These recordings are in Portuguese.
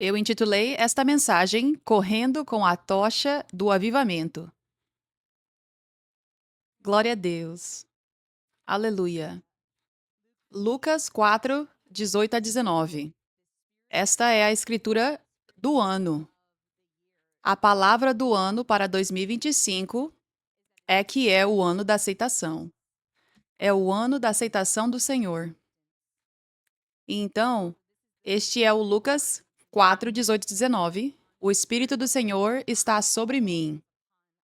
Eu intitulei esta mensagem Correndo com a Tocha do Avivamento. Glória a Deus. Aleluia. Lucas 4, 18 a 19. Esta é a escritura do ano. A palavra do ano para 2025 é que é o ano da aceitação. É o ano da aceitação do Senhor. E então, este é o Lucas 4, 18 e 19. O Espírito do Senhor está sobre mim.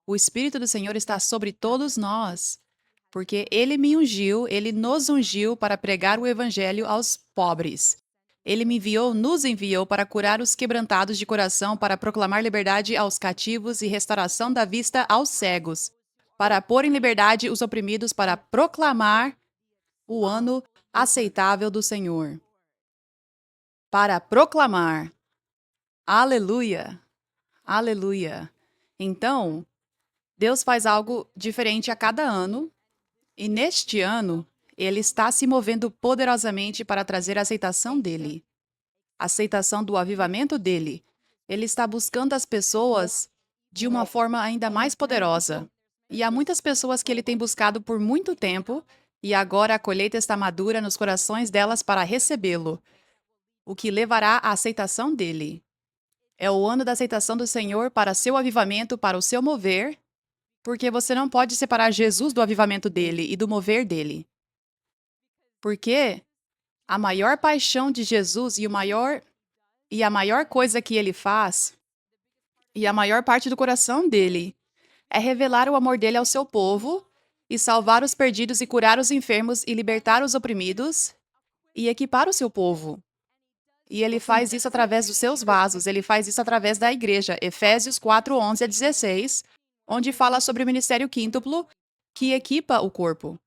O Espírito do Senhor está sobre todos nós, porque Ele me ungiu, Ele nos ungiu para pregar o Evangelho aos pobres. Ele me enviou, nos enviou para curar os quebrantados de coração, para proclamar liberdade aos cativos e restauração da vista aos cegos, para pôr em liberdade os oprimidos, para proclamar o ano aceitável do Senhor. Para proclamar. Aleluia! Aleluia! Então, Deus faz algo diferente a cada ano, e neste ano, Ele está se movendo poderosamente para trazer a aceitação dele, a aceitação do avivamento dele. Ele está buscando as pessoas de uma forma ainda mais poderosa. E há muitas pessoas que ele tem buscado por muito tempo, e agora a colheita está madura nos corações delas para recebê-lo, o que levará à aceitação dele. É o ano da aceitação do Senhor para seu avivamento, para o seu mover, porque você não pode separar Jesus do avivamento dele e do mover dele. Porque a maior paixão de Jesus e a maior coisa que ele faz e a maior parte do coração dele é revelar o amor dele ao seu povo e salvar os perdidos e curar os enfermos e libertar os oprimidos e equipar o seu povo. E ele faz isso através dos seus vasos, ele faz isso através da igreja. Efésios 4, 11 a 16, onde fala sobre o ministério quíntuplo que equipa o corpo.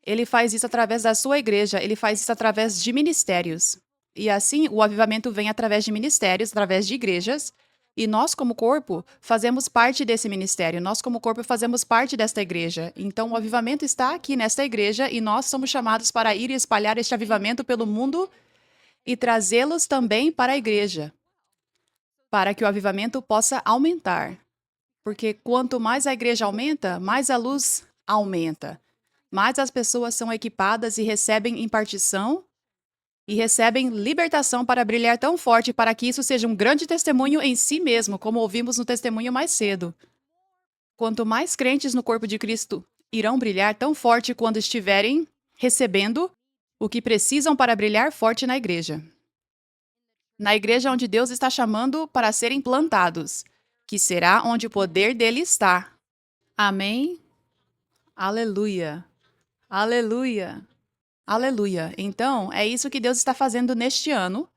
Ele faz isso através da sua igreja, ele faz isso através de ministérios. E assim, o avivamento vem através de ministérios, através de igrejas, e nós, como corpo, fazemos parte desse ministério, nós, como corpo, fazemos parte desta igreja. Então, o avivamento está aqui nesta igreja e nós somos chamados para ir e espalhar este avivamento pelo mundo e trazê-los também para a igreja, para que o avivamento possa aumentar. Porque quanto mais a igreja aumenta, mais a luz aumenta. Mais as pessoas são equipadas e recebem impartição e recebem libertação para brilhar tão forte para que isso seja um grande testemunho em si mesmo, como ouvimos no testemunho mais cedo. Quanto mais crentes no corpo de Cristo irão brilhar tão forte quando estiverem recebendo o que precisam para brilhar forte na igreja. Na igreja onde Deus está chamando para serem plantados, que será onde o poder dele está. Amém? Aleluia! Aleluia! Aleluia! Então, é isso que Deus está fazendo neste ano.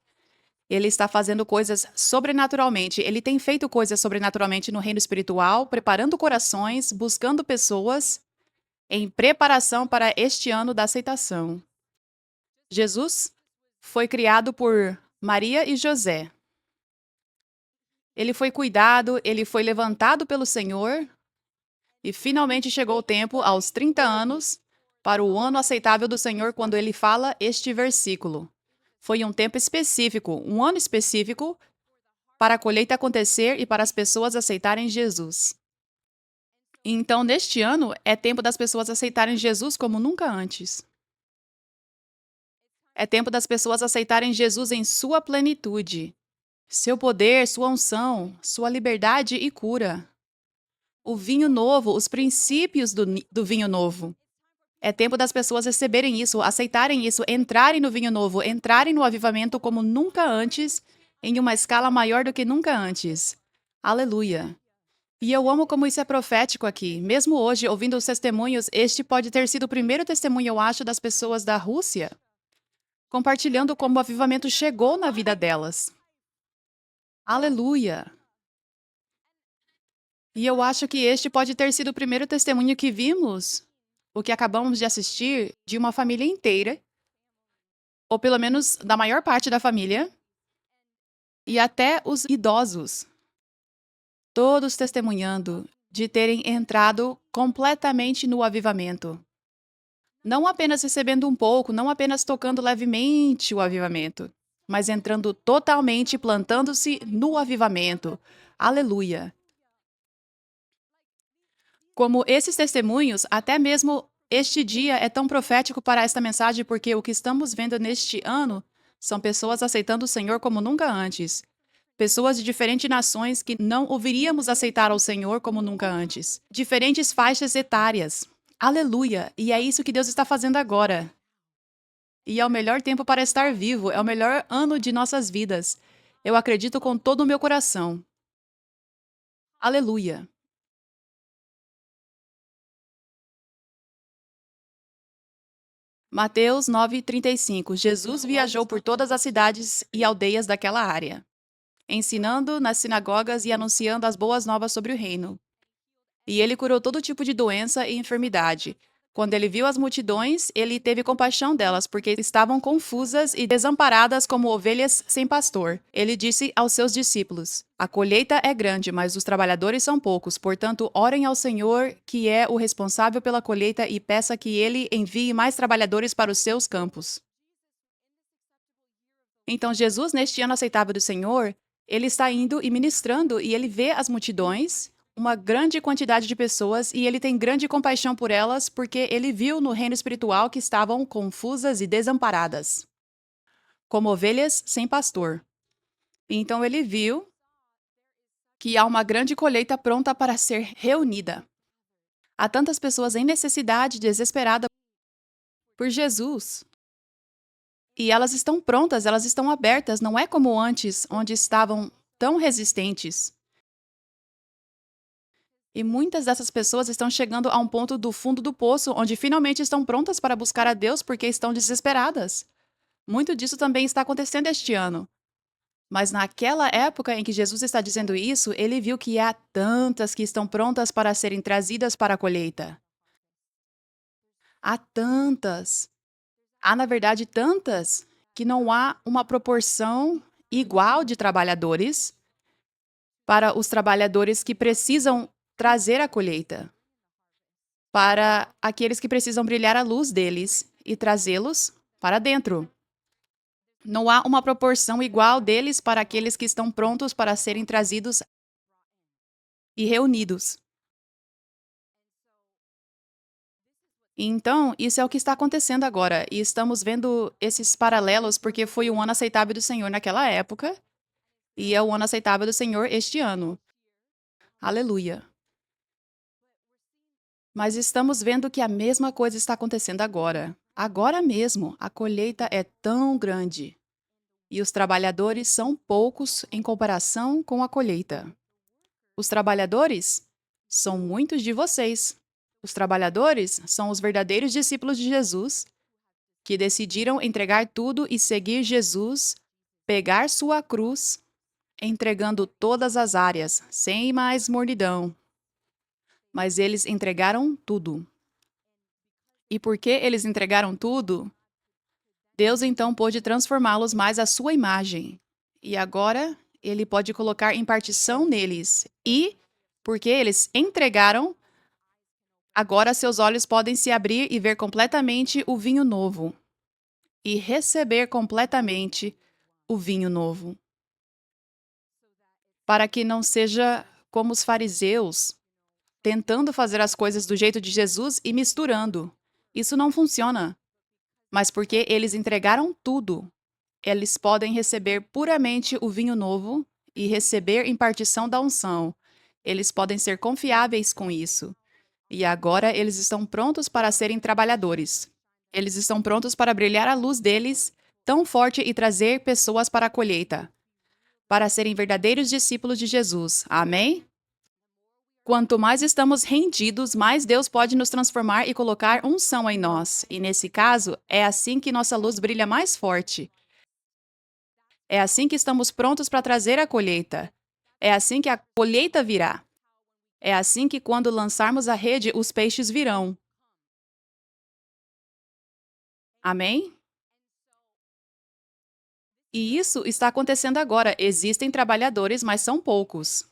Ele está fazendo coisas sobrenaturalmente. Ele tem feito coisas sobrenaturalmente no reino espiritual, preparando corações, buscando pessoas em preparação para este ano da aceitação. Jesus foi criado por Maria e José. Ele foi cuidado, ele foi levantado pelo Senhor e finalmente chegou o tempo, aos 30 anos, para o ano aceitável do Senhor, quando ele fala este versículo. Foi um tempo específico, um ano específico, para a colheita acontecer e para as pessoas aceitarem Jesus. Então, neste ano, é tempo das pessoas aceitarem Jesus como nunca antes. É tempo das pessoas aceitarem Jesus em sua plenitude, seu poder, sua unção, sua liberdade e cura. O vinho novo, os princípios do vinho novo. É tempo das pessoas receberem isso, aceitarem isso, entrarem no vinho novo, entrarem no avivamento como nunca antes, em uma escala maior do que nunca antes. Aleluia! E eu amo como isso é profético aqui. Mesmo hoje, ouvindo os testemunhos, este pode ter sido o primeiro testemunho, eu acho, das pessoas da Rússia, compartilhando como o avivamento chegou na vida delas. Aleluia! E eu acho que este pode ter sido o primeiro testemunho que vimos, o que acabamos de assistir, de uma família inteira, ou pelo menos da maior parte da família, e até os idosos, todos testemunhando de terem entrado completamente no avivamento. Não apenas recebendo um pouco, não apenas tocando levemente o avivamento, mas entrando totalmente, plantando-se no avivamento. Aleluia! Como esses testemunhos, até mesmo este dia é tão profético para esta mensagem, porque o que estamos vendo neste ano são pessoas aceitando o Senhor como nunca antes. Pessoas de diferentes nações que não ouviríamos aceitar ao Senhor como nunca antes. Diferentes faixas etárias. Aleluia! E é isso que Deus está fazendo agora. E é o melhor tempo para estar vivo, é o melhor ano de nossas vidas. Eu acredito com todo o meu coração. Aleluia! Mateus 9:35. Jesus viajou por todas as cidades e aldeias daquela área, ensinando nas sinagogas e anunciando as boas novas sobre o reino. E ele curou todo tipo de doença e enfermidade. Quando ele viu as multidões, ele teve compaixão delas, porque estavam confusas e desamparadas como ovelhas sem pastor. Ele disse aos seus discípulos: A colheita é grande, mas os trabalhadores são poucos. Portanto, orem ao Senhor, que é o responsável pela colheita, e peça que ele envie mais trabalhadores para os seus campos. Então, Jesus, neste ano aceitável do Senhor, ele está indo e ministrando, e ele vê as multidões, uma grande quantidade de pessoas, e ele tem grande compaixão por elas, porque ele viu no reino espiritual que estavam confusas e desamparadas, como ovelhas sem pastor. Então, ele viu que há uma grande colheita pronta para ser reunida. Há tantas pessoas em necessidade, desesperadas por Jesus. E elas estão prontas, elas estão abertas, não é como antes, onde estavam tão resistentes. E muitas dessas pessoas estão chegando a um ponto do fundo do poço, onde finalmente estão prontas para buscar a Deus porque estão desesperadas. Muito disso também está acontecendo este ano. Mas naquela época em que Jesus está dizendo isso, ele viu que há tantas que estão prontas para serem trazidas para a colheita. Há tantas. Há, na verdade, tantas que não há uma proporção igual de trabalhadores para os trabalhadores que precisam trazer a colheita, para aqueles que precisam brilhar a luz deles e trazê-los para dentro. Não há uma proporção igual deles para aqueles que estão prontos para serem trazidos e reunidos. Então, isso é o que está acontecendo agora, e estamos vendo esses paralelos porque foi o ano aceitável do Senhor naquela época, e é o ano aceitável do Senhor este ano. Aleluia. Mas estamos vendo que a mesma coisa está acontecendo agora. Agora mesmo, a colheita é tão grande. E os trabalhadores são poucos em comparação com a colheita. Os trabalhadores são muitos de vocês. Os trabalhadores são os verdadeiros discípulos de Jesus que decidiram entregar tudo e seguir Jesus, pegar sua cruz, entregando todas as áreas, sem mais mornidão. Mas eles entregaram tudo. E porque eles entregaram tudo, Deus então pôde transformá-los mais à sua imagem. E agora ele pode colocar impartição neles. E, porque eles entregaram, agora seus olhos podem se abrir e ver completamente o vinho novo. E receber completamente o vinho novo. Para que não seja como os fariseus, tentando fazer as coisas do jeito de Jesus e misturando. Isso não funciona. Mas porque eles entregaram tudo, eles podem receber puramente o vinho novo e receber impartição da unção. Eles podem ser confiáveis com isso. E agora eles estão prontos para serem trabalhadores. Eles estão prontos para brilhar a luz deles tão forte e trazer pessoas para a colheita, para serem verdadeiros discípulos de Jesus. Amém? Quanto mais estamos rendidos, mais Deus pode nos transformar e colocar unção em nós. E nesse caso, é assim que nossa luz brilha mais forte. É assim que estamos prontos para trazer a colheita. É assim que a colheita virá. É assim que quando lançarmos a rede, os peixes virão. Amém? E isso está acontecendo agora. Existem trabalhadores, mas são poucos.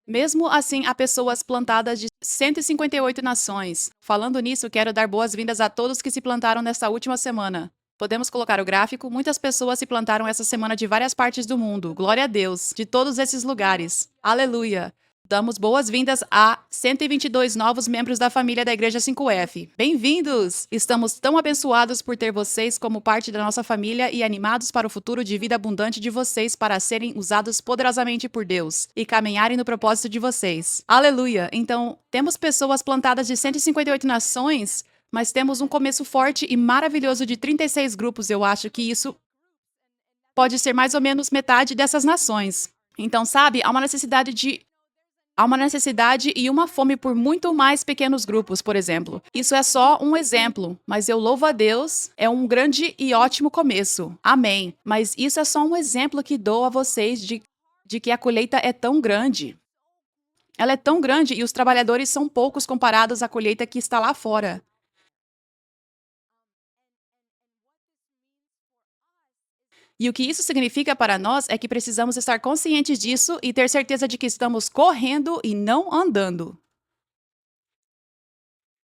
Mesmo assim, há pessoas plantadas de 158 nações. Falando nisso, quero dar boas-vindas a todos que se plantaram nesta última semana. Podemos colocar o gráfico. Muitas pessoas se plantaram essa semana de várias partes do mundo. Glória a Deus, de todos esses lugares. Aleluia. Damos boas-vindas a 122 novos membros da família da Igreja 5F. Bem-vindos! Estamos tão abençoados por ter vocês como parte da nossa família e animados para o futuro de vida abundante de vocês para serem usados poderosamente por Deus e caminharem no propósito de vocês. Aleluia! Então, temos pessoas plantadas de 158 nações, mas temos um começo forte e maravilhoso de 36 grupos. Eu acho que isso pode ser mais ou menos metade dessas nações. Então, sabe, há uma necessidade e uma fome por muito mais pequenos grupos, por exemplo. Isso é só um exemplo, mas eu louvo a Deus, é um grande e ótimo começo. Amém. Mas isso é só um exemplo que dou a vocês de que a colheita é tão grande. Ela é tão grande e os trabalhadores são poucos comparados à colheita que está lá fora. E o que isso significa para nós é que precisamos estar conscientes disso e ter certeza de que estamos correndo e não andando.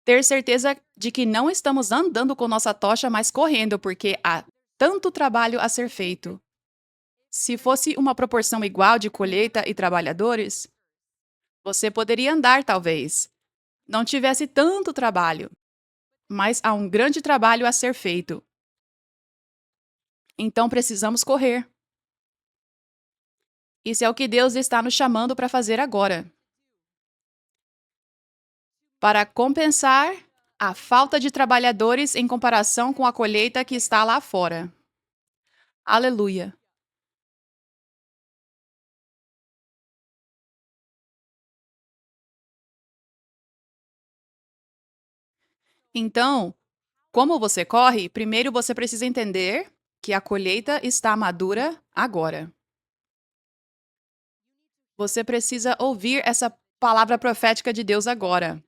Ter certeza de que não estamos andando com nossa tocha, mas correndo, porque há tanto trabalho a ser feito. Se fosse uma proporção igual de colheita e trabalhadores, você poderia andar, talvez. Não tivesse tanto trabalho. Mas há um grande trabalho a ser feito. Então precisamos correr. Isso é o que Deus está nos chamando para fazer agora. Para compensar a falta de trabalhadores em comparação com a colheita que está lá fora. Aleluia. Então, como você corre, primeiro você precisa entender que a colheita está madura agora. Você precisa ouvir essa palavra profética de Deus agora.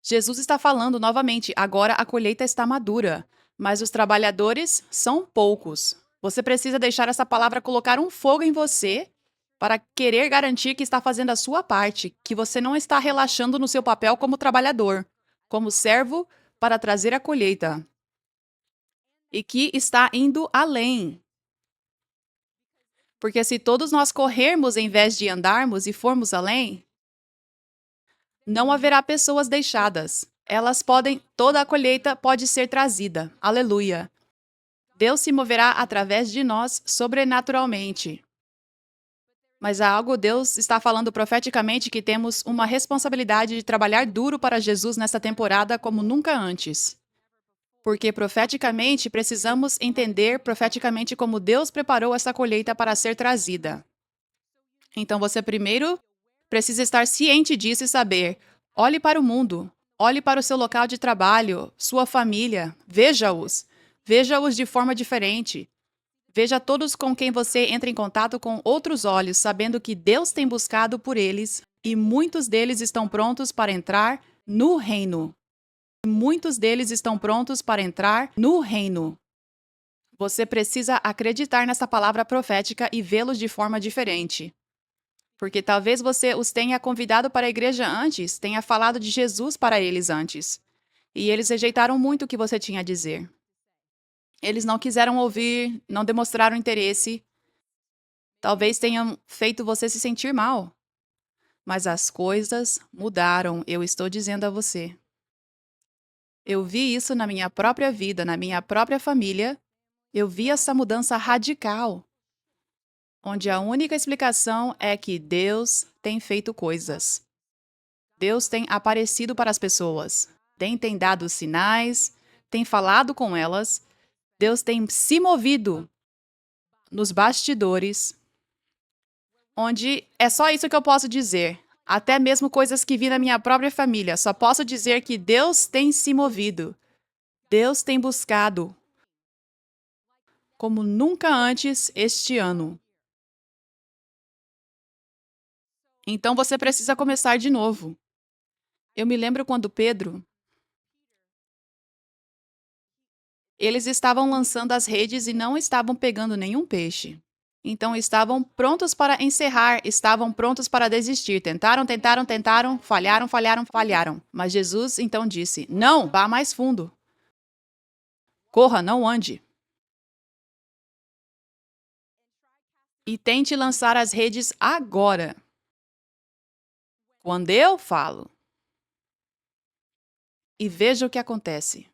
Jesus está falando novamente, agora a colheita está madura, mas os trabalhadores são poucos. Você precisa deixar essa palavra colocar um fogo em você para querer garantir que está fazendo a sua parte, que você não está relaxando no seu papel como trabalhador, como servo para trazer a colheita. E que está indo além. Porque se todos nós corrermos em vez de andarmos e formos além, não haverá pessoas deixadas. Toda a colheita pode ser trazida. Aleluia. Deus se moverá através de nós sobrenaturalmente. Mas há algo Deus está falando profeticamente que temos uma responsabilidade de trabalhar duro para Jesus nesta temporada como nunca antes. Porque profeticamente precisamos entender profeticamente como Deus preparou essa colheita para ser trazida. Então você primeiro precisa estar ciente disso e saber: olhe para o mundo, olhe para o seu local de trabalho, sua família, veja-os. Veja-os de forma diferente. Veja todos com quem você entra em contato com outros olhos, sabendo que Deus tem buscado por eles e muitos deles estão prontos para entrar no reino. Muitos deles estão prontos para entrar no reino. Você precisa acreditar nessa palavra profética e vê-los de forma diferente. Porque talvez você os tenha convidado para a igreja antes, tenha falado de Jesus para eles antes. E eles rejeitaram muito o que você tinha a dizer. Eles não quiseram ouvir, não demonstraram interesse. Talvez tenham feito você se sentir mal. Mas as coisas mudaram, eu estou dizendo a você. Eu vi isso na minha própria vida, na minha própria família. Eu vi essa mudança radical, onde a única explicação é que Deus tem feito coisas. Deus tem aparecido para as pessoas, tem dado sinais, tem falado com elas. Deus tem se movido nos bastidores, onde é só isso que eu posso dizer. Até mesmo coisas que vi na minha própria família. Só posso dizer que Deus tem se movido. Deus tem buscado como nunca antes este ano. Então você precisa começar de novo. Eu me lembro quando Pedro... Eles estavam lançando as redes e não estavam pegando nenhum peixe. Então estavam prontos para encerrar, estavam prontos para desistir. Tentaram, falharam. Mas Jesus então disse: não, vá mais fundo. Corra, não ande. e tente lançar as redes agora. Quando eu falo, e veja o que acontece.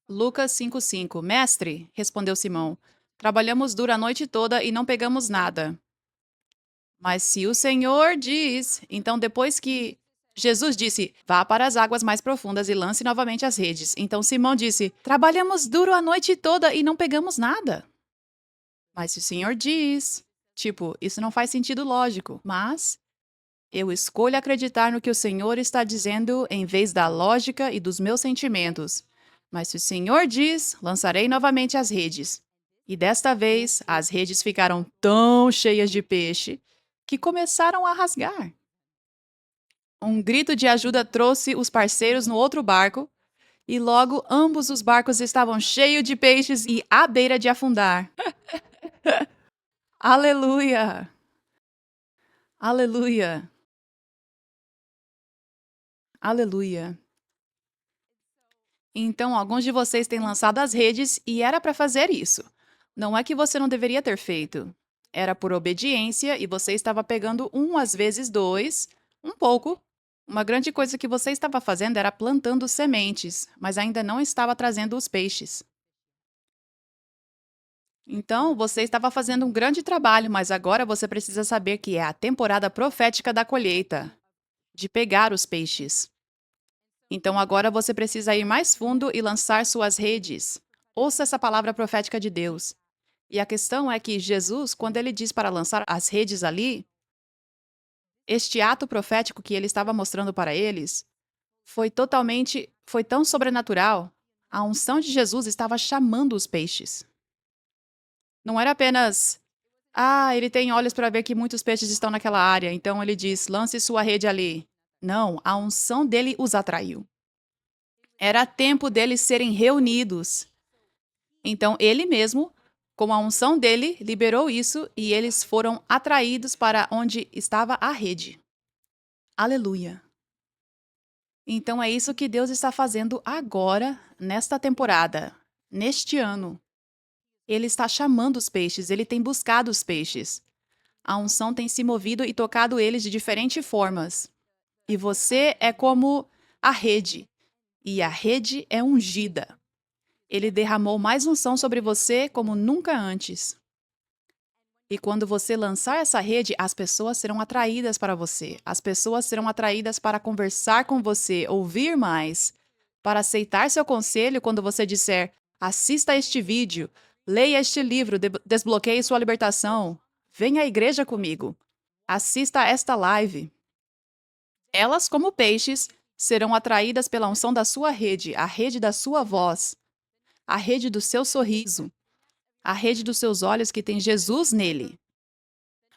Lucas 5:5. Mestre, respondeu Simão, trabalhamos duro a noite toda e não pegamos nada. Mas se o Senhor diz, então depois que Jesus disse, vá para as águas mais profundas e lance novamente as redes. Então Simão disse, trabalhamos duro a noite toda e não pegamos nada. Mas se o Senhor diz, tipo, isso não faz sentido lógico, mas eu escolho acreditar no que o Senhor está dizendo em vez da lógica e dos meus sentimentos. Mas se o Senhor diz, lançarei novamente as redes. E desta vez, as redes ficaram tão cheias de peixe que começaram a rasgar. Um grito de ajuda trouxe os parceiros no outro barco, e logo ambos os barcos estavam cheios de peixes e à beira de afundar. Aleluia! Aleluia! Aleluia! Então, alguns de vocês têm lançado as redes e era para fazer isso. Não é que você não deveria ter feito. Era por obediência e você estava pegando um, às vezes dois, um pouco. Uma grande coisa que você estava fazendo era plantando sementes, mas ainda não estava trazendo os peixes. Então, você estava fazendo um grande trabalho, mas agora você precisa saber que é a temporada profética da colheita, de pegar os peixes. Então agora você precisa ir mais fundo e lançar suas redes. Ouça essa palavra profética de Deus. E a questão é que Jesus, quando ele diz para lançar as redes ali, este ato profético que ele estava mostrando para eles foi tão sobrenatural. A unção de Jesus estava chamando os peixes. Não era apenas, ele tem olhos para ver que muitos peixes estão naquela área, então ele diz, lance sua rede ali. Não, a unção dele os atraiu. Era tempo deles serem reunidos. Então, ele mesmo, com a unção dele, liberou isso e eles foram atraídos para onde estava a rede. Aleluia. Então, é isso que Deus está fazendo agora, nesta temporada, neste ano. Ele está chamando os peixes, ele tem buscado os peixes. A unção tem se movido e tocado eles de diferentes formas. E você é como a rede. E a rede é ungida. Ele derramou mais unção sobre você como nunca antes. E quando você lançar essa rede, as pessoas serão atraídas para você. As pessoas serão atraídas para conversar com você, ouvir mais, para aceitar seu conselho quando você disser: assista a este vídeo, leia este livro, desbloqueie sua libertação, venha à igreja comigo, assista a esta live. Elas, como peixes, serão atraídas pela unção da sua rede, a rede da sua voz, a rede do seu sorriso, a rede dos seus olhos que tem Jesus nele,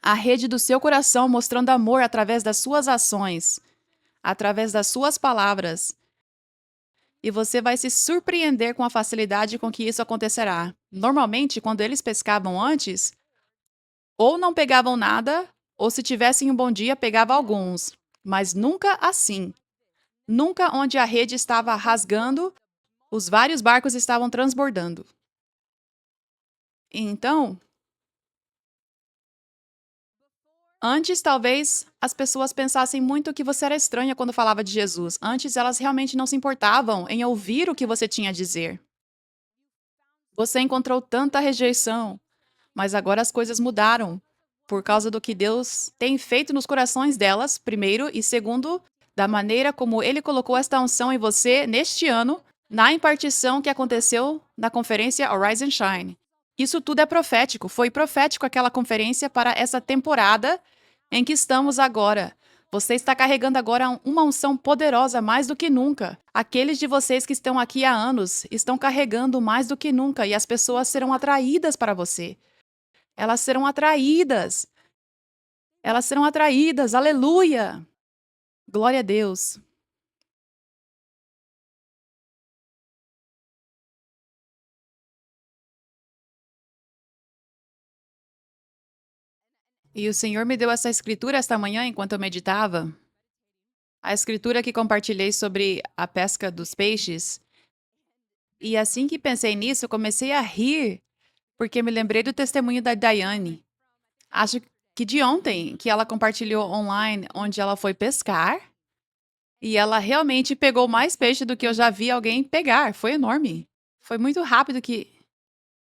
a rede do seu coração mostrando amor através das suas ações, através das suas palavras. E você vai se surpreender com a facilidade com que isso acontecerá. Normalmente, quando eles pescavam antes, ou não pegavam nada, ou se tivessem um bom dia, pegava alguns. Mas nunca assim. Nunca onde a rede estava rasgando, os vários barcos estavam transbordando. Então, antes, talvez, as pessoas pensassem muito que você era estranha quando falava de Jesus. Antes, elas realmente não se importavam em ouvir o que você tinha a dizer. Você encontrou tanta rejeição, mas agora as coisas mudaram por causa do que Deus tem feito nos corações delas, primeiro, e segundo, da maneira como Ele colocou esta unção em você neste ano, na impartição que aconteceu na conferência Horizon Shine. Isso tudo é profético. Foi profético aquela conferência para essa temporada em que estamos agora. Você está carregando agora uma unção poderosa mais do que nunca. Aqueles de vocês que estão aqui há anos estão carregando mais do que nunca e as pessoas serão atraídas para você. Elas serão atraídas. Elas serão atraídas. Aleluia! Glória a Deus. E o Senhor me deu essa escritura esta manhã enquanto eu meditava. a escritura que compartilhei sobre a pesca dos peixes. E assim que pensei nisso, eu comecei a rir, porque me lembrei do testemunho da Daiane. Acho que de ontem, que ela compartilhou online, onde ela foi pescar e ela realmente pegou mais peixe do que eu já vi alguém pegar. Foi enorme. Foi muito rápido que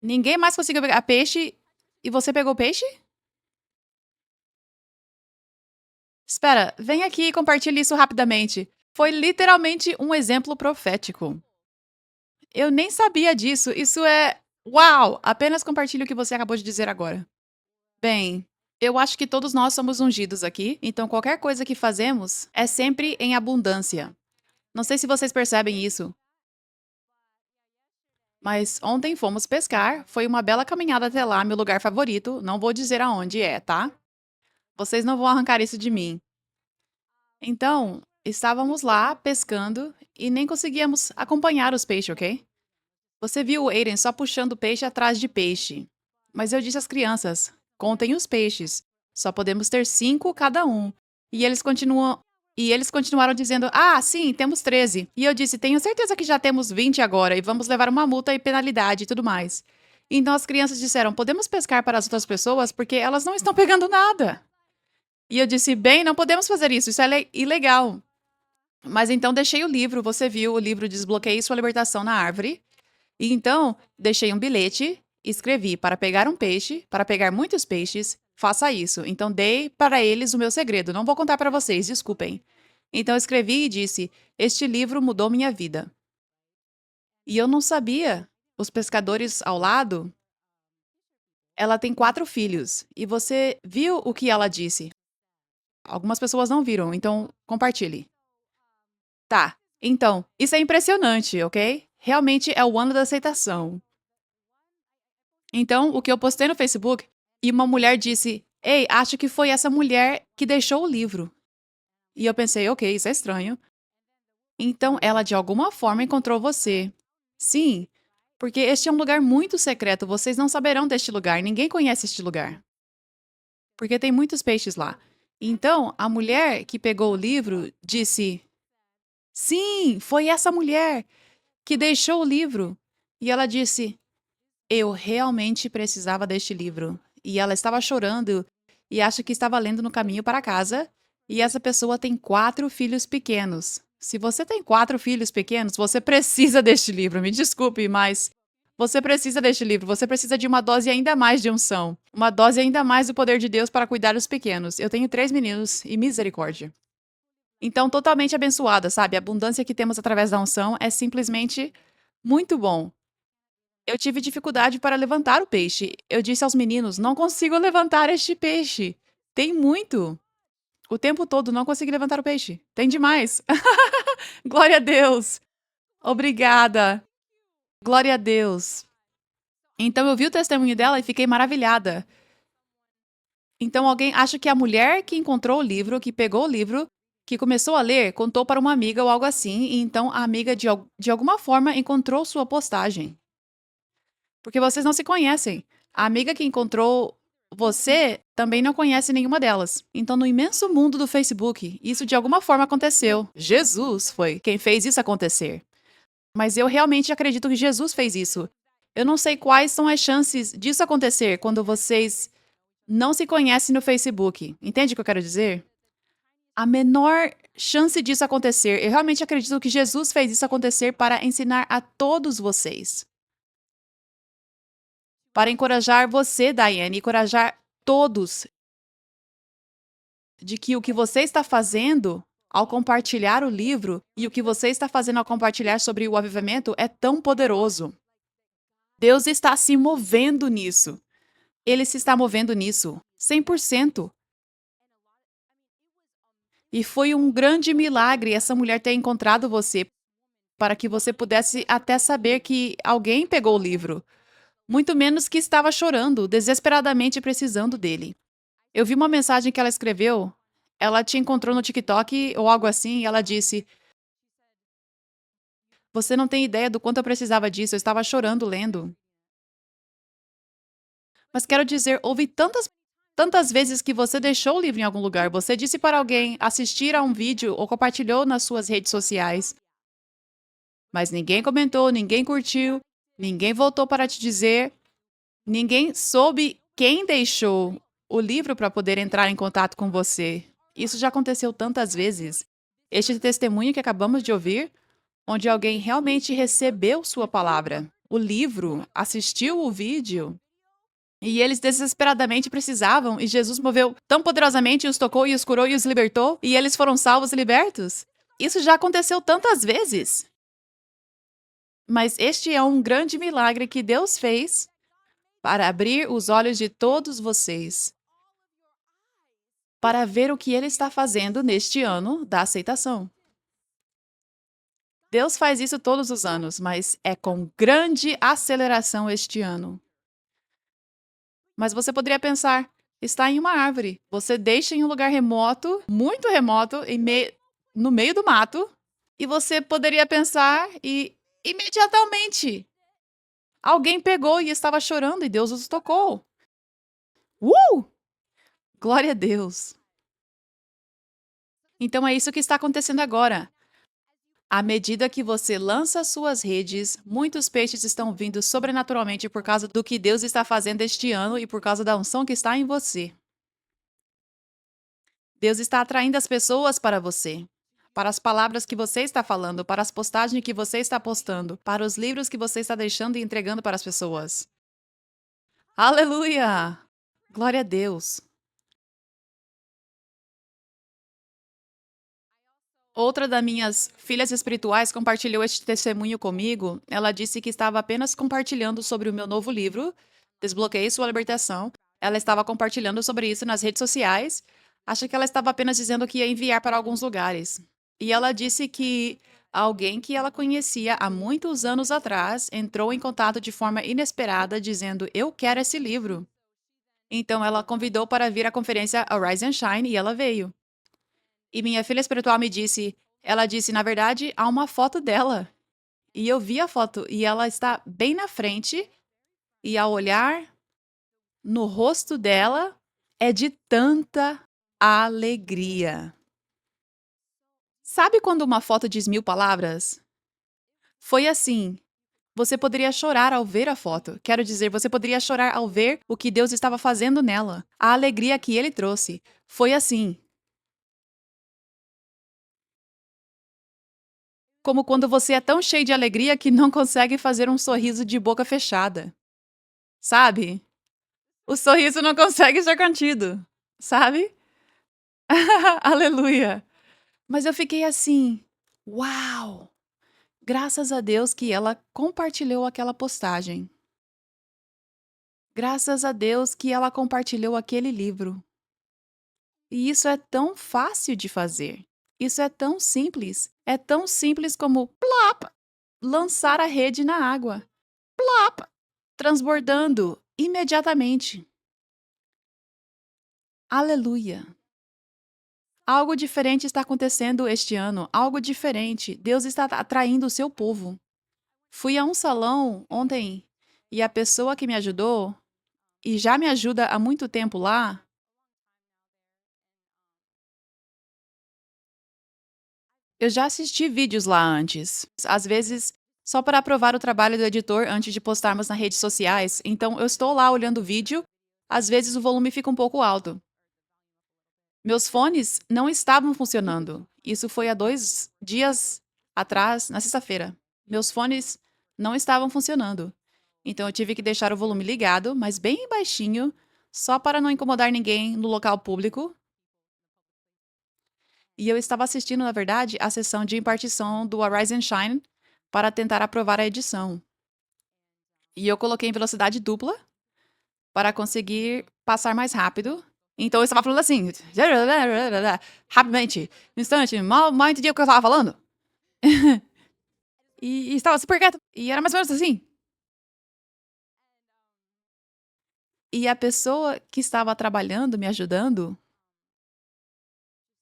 ninguém mais conseguiu pegar peixe e você pegou peixe? Espera, vem aqui e compartilhe isso rapidamente. Foi literalmente um exemplo profético. Eu nem sabia disso. Isso é. Uau! Apenas compartilhe o que você acabou de dizer agora. Bem, eu acho que todos nós somos ungidos aqui, então qualquer coisa que fazemos é sempre em abundância. Não sei se vocês percebem isso, mas ontem fomos pescar, foi uma bela caminhada até lá, meu lugar favorito, não vou dizer aonde é, tá? Vocês não vão arrancar isso de mim. Então, estávamos lá pescando e nem conseguíamos acompanhar os peixes, ok? Você viu o Aiden só puxando peixe atrás de peixe. Mas eu disse às crianças: contem os peixes. Só podemos ter 5 cada um. E eles continuam. E eles continuaram dizendo: ah, sim, temos 13. E eu disse: tenho certeza que já temos 20 agora e vamos levar uma multa e penalidade e tudo mais. Então as crianças disseram: podemos pescar para as outras pessoas porque elas não estão pegando nada. E eu disse: bem, não podemos fazer isso é ilegal. Mas então deixei o livro, você viu o livro Desbloqueie Sua Libertação na Árvore. E então, deixei um bilhete, escrevi para pegar um peixe, para pegar muitos peixes, faça isso. Então, dei para eles o meu segredo. Não vou contar para vocês, desculpem. Então, escrevi e disse: este livro mudou minha vida. E eu não sabia. Os pescadores ao lado, ela tem 4 filhos. E você viu o que ela disse? Algumas pessoas não viram, então compartilhe. Tá. Então, isso é impressionante, ok? Realmente é o ano da aceitação. Então, o que eu postei no Facebook e uma mulher disse: ei, acho que foi essa mulher que deixou o livro. E eu pensei: ok, isso é estranho. Então, ela de alguma forma encontrou você. Sim, porque este é um lugar muito secreto, vocês não saberão deste lugar, ninguém conhece este lugar. Porque tem muitos peixes lá. Então, a mulher que pegou o livro disse: sim, foi essa mulher que deixou o livro. E ela disse: eu realmente precisava deste livro. E ela estava chorando e acho que estava lendo no caminho para casa. E essa pessoa tem 4 filhos pequenos. Se você tem 4 filhos pequenos, você precisa deste livro. Me desculpe, mas você precisa deste livro. Você precisa de uma dose ainda mais de unção. Uma dose ainda mais do poder de Deus para cuidar dos pequenos. Eu tenho 3 meninos e misericórdia. Então, totalmente abençoada, sabe? A abundância que temos através da unção é simplesmente muito bom. Eu tive dificuldade para levantar o peixe. Eu disse aos meninos: não consigo levantar este peixe. Tem muito. O tempo todo não consegui levantar o peixe. Tem demais. Glória a Deus. Obrigada. Glória a Deus. Então eu vi o testemunho dela e fiquei maravilhada. Então alguém acha que a mulher que encontrou o livro, que pegou o livro, que começou a ler, contou para uma amiga ou algo assim, e então a amiga de alguma forma encontrou sua postagem. Porque vocês não se conhecem. A amiga que encontrou você também não conhece nenhuma delas. Então, no imenso mundo do Facebook, isso de alguma forma aconteceu. Jesus foi quem fez isso acontecer. Mas eu realmente acredito que Jesus fez isso. Eu não sei quais são as chances disso acontecer quando vocês não se conhecem no Facebook. Entende o que eu quero dizer? A menor chance disso acontecer. Eu realmente acredito que Jesus fez isso acontecer para ensinar a todos vocês. Para encorajar você, Diane, encorajar todos de que o que você está fazendo ao compartilhar o livro e o que você está fazendo ao compartilhar sobre o avivamento é tão poderoso. Deus está se movendo nisso. Ele se está movendo nisso 100%. E foi um grande milagre essa mulher ter encontrado você para que você pudesse até saber que alguém pegou o livro. Muito menos que estava chorando, desesperadamente precisando dele. Eu vi uma mensagem que ela escreveu. Ela te encontrou no TikTok ou algo assim, e ela disse: você não tem ideia do quanto eu precisava disso, eu estava chorando lendo. Mas quero dizer, houve tantas vezes que você deixou o livro em algum lugar. Você disse para alguém assistir a um vídeo ou compartilhou nas suas redes sociais, mas ninguém comentou, ninguém curtiu, ninguém voltou para te dizer, ninguém soube quem deixou o livro para poder entrar em contato com você. Isso já aconteceu tantas vezes. Este testemunho que acabamos de ouvir, onde alguém realmente recebeu sua palavra, o livro, assistiu o vídeo, e eles desesperadamente precisavam, e Jesus moveu tão poderosamente, e os tocou, e os curou, e os libertou, e eles foram salvos e libertos. Isso já aconteceu tantas vezes. Mas este é um grande milagre que Deus fez para abrir os olhos de todos vocês, para ver o que Ele está fazendo neste ano da aceitação. Deus faz isso todos os anos, mas é com grande aceleração este ano. Mas você poderia pensar, está em uma árvore. Você deixa em um lugar remoto, muito remoto, no meio do mato, e você poderia pensar e imediatamente alguém pegou e estava chorando e Deus os tocou. Glória a Deus! Então é isso que está acontecendo agora. À medida que você lança suas redes, muitos peixes estão vindo sobrenaturalmente por causa do que Deus está fazendo este ano e por causa da unção que está em você. Deus está atraindo as pessoas para você, para as palavras que você está falando, para as postagens que você está postando, para os livros que você está deixando e entregando para as pessoas. Aleluia! Glória a Deus! Outra das minhas filhas espirituais compartilhou este testemunho comigo. Ela disse que estava apenas compartilhando sobre o meu novo livro, Desbloqueie Sua Libertação. Ela estava compartilhando sobre isso nas redes sociais. Acho que ela estava apenas dizendo que ia enviar para alguns lugares. E ela disse que alguém que ela conhecia há muitos anos atrás entrou em contato de forma inesperada, dizendo: Eu quero esse livro. Então ela convidou para vir à conferência Arise and Shine e ela veio. E minha filha espiritual me disse, ela disse, na verdade, há uma foto dela. E eu vi a foto e ela está bem na frente e ao olhar no rosto dela é de tanta alegria. Sabe quando uma foto diz 1000 palavras? Foi assim. Você poderia chorar ao ver a foto. Quero dizer, você poderia chorar ao ver o que Deus estava fazendo nela. A alegria que Ele trouxe. Foi assim. Como quando você é tão cheio de alegria que não consegue fazer um sorriso de boca fechada. Sabe? O sorriso não consegue ser contido. Sabe? Aleluia. Mas eu fiquei assim, uau! Graças a Deus que ela compartilhou aquela postagem. Graças a Deus que ela compartilhou aquele livro. E isso é tão fácil de fazer. Isso é tão simples. É tão simples como plop, lançar a rede na água. Plop, transbordando imediatamente. Aleluia. Algo diferente está acontecendo este ano. Algo diferente. Deus está atraindo o seu povo. Fui a um salão ontem e a pessoa que me ajudou, e já me ajuda há muito tempo lá, eu já assisti vídeos lá antes. Às vezes, só para aprovar o trabalho do editor antes de postarmos nas redes sociais. Então, eu estou lá olhando o vídeo. Às vezes, o volume fica um pouco alto. Meus fones não estavam funcionando. Isso foi há 2 dias atrás, na sexta-feira. Meus fones não estavam funcionando. Então eu tive que deixar o volume ligado, mas bem baixinho, só para não incomodar ninguém no local público. E eu estava assistindo, na verdade, a sessão de impartição do Arise and Shine para tentar aprovar a edição. E eu coloquei em velocidade dupla para conseguir passar mais rápido. Então eu estava falando assim, rapidamente, no instante, mal entendia o que eu estava falando. E estava super quieto. E era mais ou menos assim. E a pessoa que estava trabalhando, me ajudando,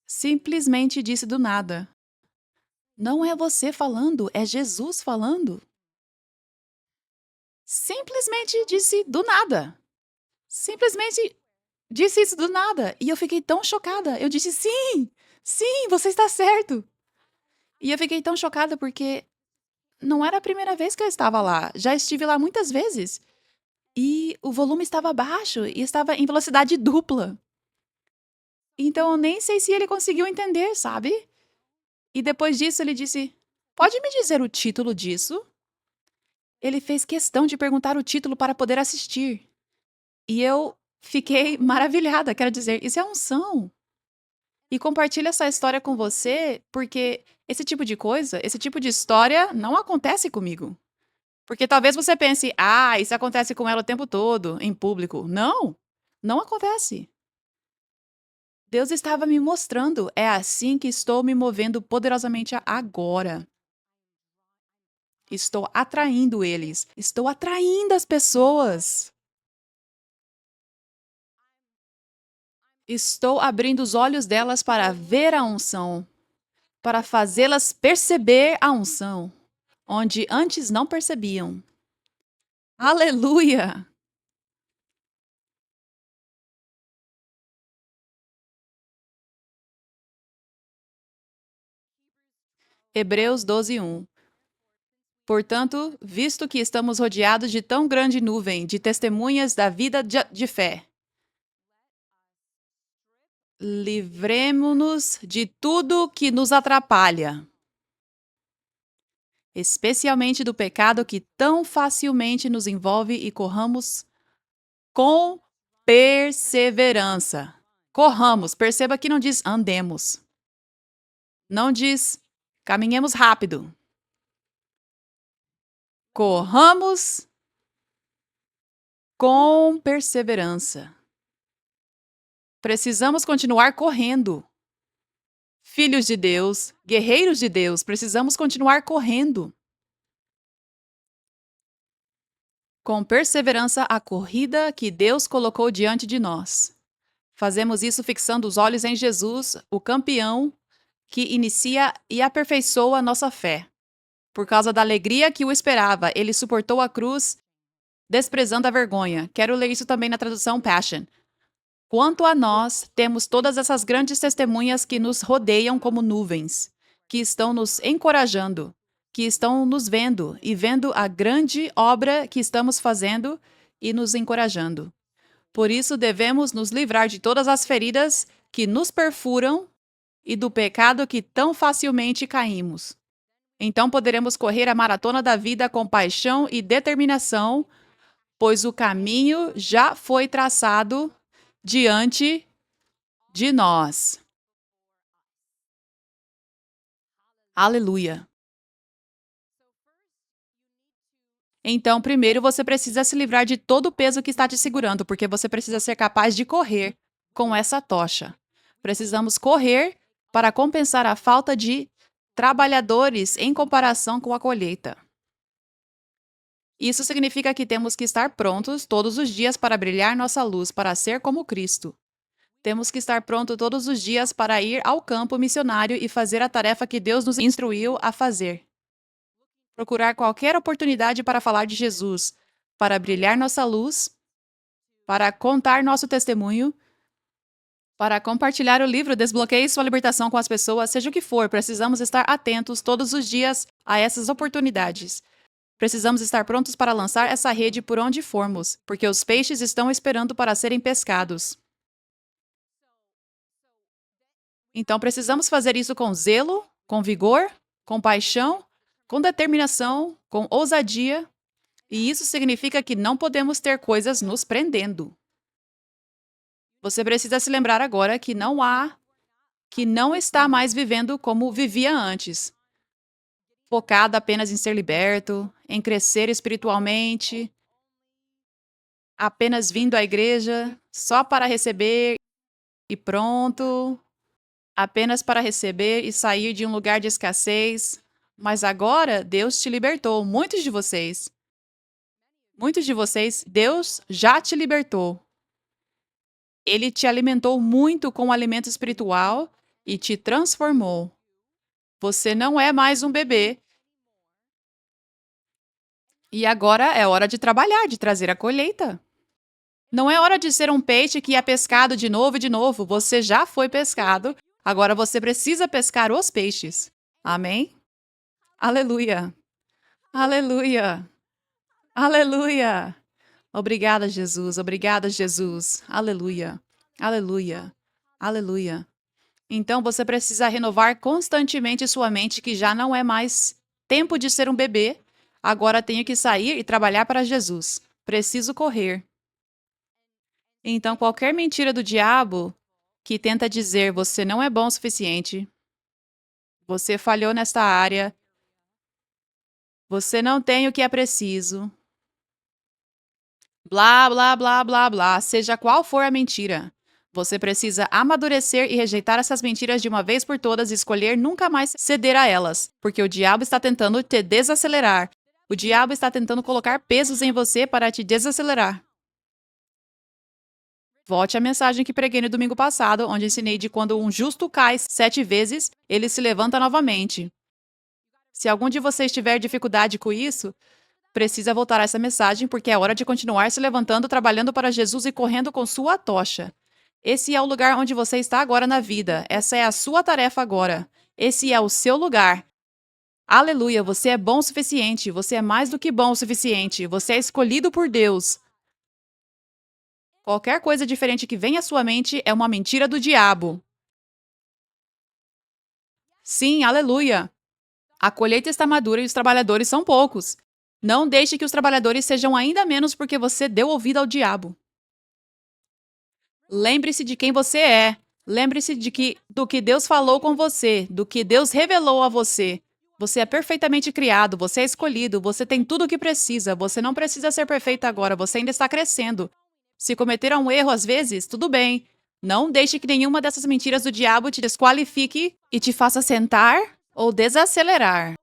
simplesmente disse do nada: Não é você falando, é Jesus falando. Simplesmente disse do nada. Simplesmente disse isso do nada. E eu fiquei tão chocada. Eu disse: sim, sim, você está certo. E eu fiquei tão chocada porque não era a primeira vez que eu estava lá. Já estive lá muitas vezes. E o volume estava baixo e estava em velocidade dupla. Então eu nem sei se ele conseguiu entender, sabe? E depois disso ele disse: pode me dizer o título disso? Ele fez questão de perguntar o título para poder assistir. E eu fiquei maravilhada. Quero dizer, isso é unção. E compartilho essa história com você porque esse tipo de coisa, esse tipo de história não acontece comigo. Porque talvez você pense, ah, isso acontece com ela o tempo todo, em público. Não, não acontece. Deus estava me mostrando, é assim que estou me movendo poderosamente agora. Estou atraindo eles, estou atraindo as pessoas. Estou abrindo os olhos delas para ver a unção, para fazê-las perceber a unção, onde antes não percebiam. Aleluia! Hebreus 12:1. Portanto, visto que estamos rodeados de tão grande nuvem de testemunhas da vida de fé, livremo-nos de tudo que nos atrapalha, especialmente do pecado que tão facilmente nos envolve e corramos com perseverança. Corramos, perceba que não diz andemos. Não diz caminhemos rápido. Corramos com perseverança. Precisamos continuar correndo. Filhos de Deus, guerreiros de Deus, precisamos continuar correndo. Com perseverança a corrida que Deus colocou diante de nós. Fazemos isso fixando os olhos em Jesus, o campeão que inicia e aperfeiçoa a nossa fé. Por causa da alegria que o esperava, ele suportou a cruz, desprezando a vergonha. Quero ler isso também na tradução Passion. Quanto a nós, temos todas essas grandes testemunhas que nos rodeiam como nuvens, que estão nos encorajando, que estão nos vendo e vendo a grande obra que estamos fazendo e nos encorajando. Por isso, devemos nos livrar de todas as feridas que nos perfuram e do pecado que tão facilmente caímos. Então poderemos correr a maratona da vida com paixão e determinação, pois o caminho já foi traçado diante de nós. Aleluia. Então, primeiro você precisa se livrar de todo o peso que está te segurando, porque você precisa ser capaz de correr com essa tocha. Precisamos correr para compensar a falta de trabalhadores em comparação com a colheita. Isso significa que temos que estar prontos todos os dias para brilhar nossa luz, para ser como Cristo. Temos que estar pronto todos os dias para ir ao campo missionário e fazer a tarefa que Deus nos instruiu a fazer. Procurar qualquer oportunidade para falar de Jesus, para brilhar nossa luz, para contar nosso testemunho, para compartilhar o livro Desbloqueie Sua Libertação com as pessoas, seja o que for, precisamos estar atentos todos os dias a essas oportunidades. Precisamos estar prontos para lançar essa rede por onde formos, porque os peixes estão esperando para serem pescados. Então precisamos fazer isso com zelo, com vigor, com paixão, com determinação, com ousadia, e isso significa que não podemos ter coisas nos prendendo. Você precisa se lembrar agora que não está mais vivendo como vivia antes, focado apenas em ser liberto, em crescer espiritualmente, apenas vindo à igreja só para receber e pronto, apenas para receber e sair de um lugar de escassez. Mas agora Deus te libertou, muitos de vocês, Deus já te libertou. Ele te alimentou muito com o alimento espiritual e te transformou. Você não é mais um bebê. E agora é hora de trabalhar, de trazer a colheita. Não é hora de ser um peixe que é pescado de novo e de novo. Você já foi pescado, agora você precisa pescar os peixes. Amém? Aleluia! Aleluia! Aleluia! Obrigada, Jesus. Obrigada, Jesus. Aleluia. Aleluia. Aleluia. Então você precisa renovar constantemente sua mente, que já não é mais tempo de ser um bebê. Agora tenho que sair e trabalhar para Jesus. Preciso correr. Então, qualquer mentira do diabo que tenta dizer você não é bom o suficiente, você falhou nesta área, você não tem o que é preciso, blá, blá, blá, blá, blá, seja qual for a mentira. Você precisa amadurecer e rejeitar essas mentiras de uma vez por todas e escolher nunca mais ceder a elas, porque o diabo está tentando te desacelerar. O diabo está tentando colocar pesos em você para te desacelerar. Volte à mensagem que preguei no domingo passado, onde ensinei de quando um justo cai 7 vezes, ele se levanta novamente. Se algum de vocês tiver dificuldade com isso, precisa voltar a essa mensagem, porque é hora de continuar se levantando, trabalhando para Jesus e correndo com sua tocha. Esse é o lugar onde você está agora na vida. Essa é a sua tarefa agora. Esse é o seu lugar. Aleluia, você é bom o suficiente. Você é mais do que bom o suficiente. Você é escolhido por Deus. Qualquer coisa diferente que venha à sua mente é uma mentira do diabo. Sim, aleluia. A colheita está madura e os trabalhadores são poucos. Não deixe que os trabalhadores sejam ainda menos porque você deu ouvido ao diabo. Lembre-se de quem você é. Lembre-se do que Deus falou com você, do que Deus revelou a você. Você é perfeitamente criado, você é escolhido, você tem tudo o que precisa. Você não precisa ser perfeito agora, você ainda está crescendo. Se cometer um erro às vezes, tudo bem. Não deixe que nenhuma dessas mentiras do diabo te desqualifique e te faça sentar ou desacelerar.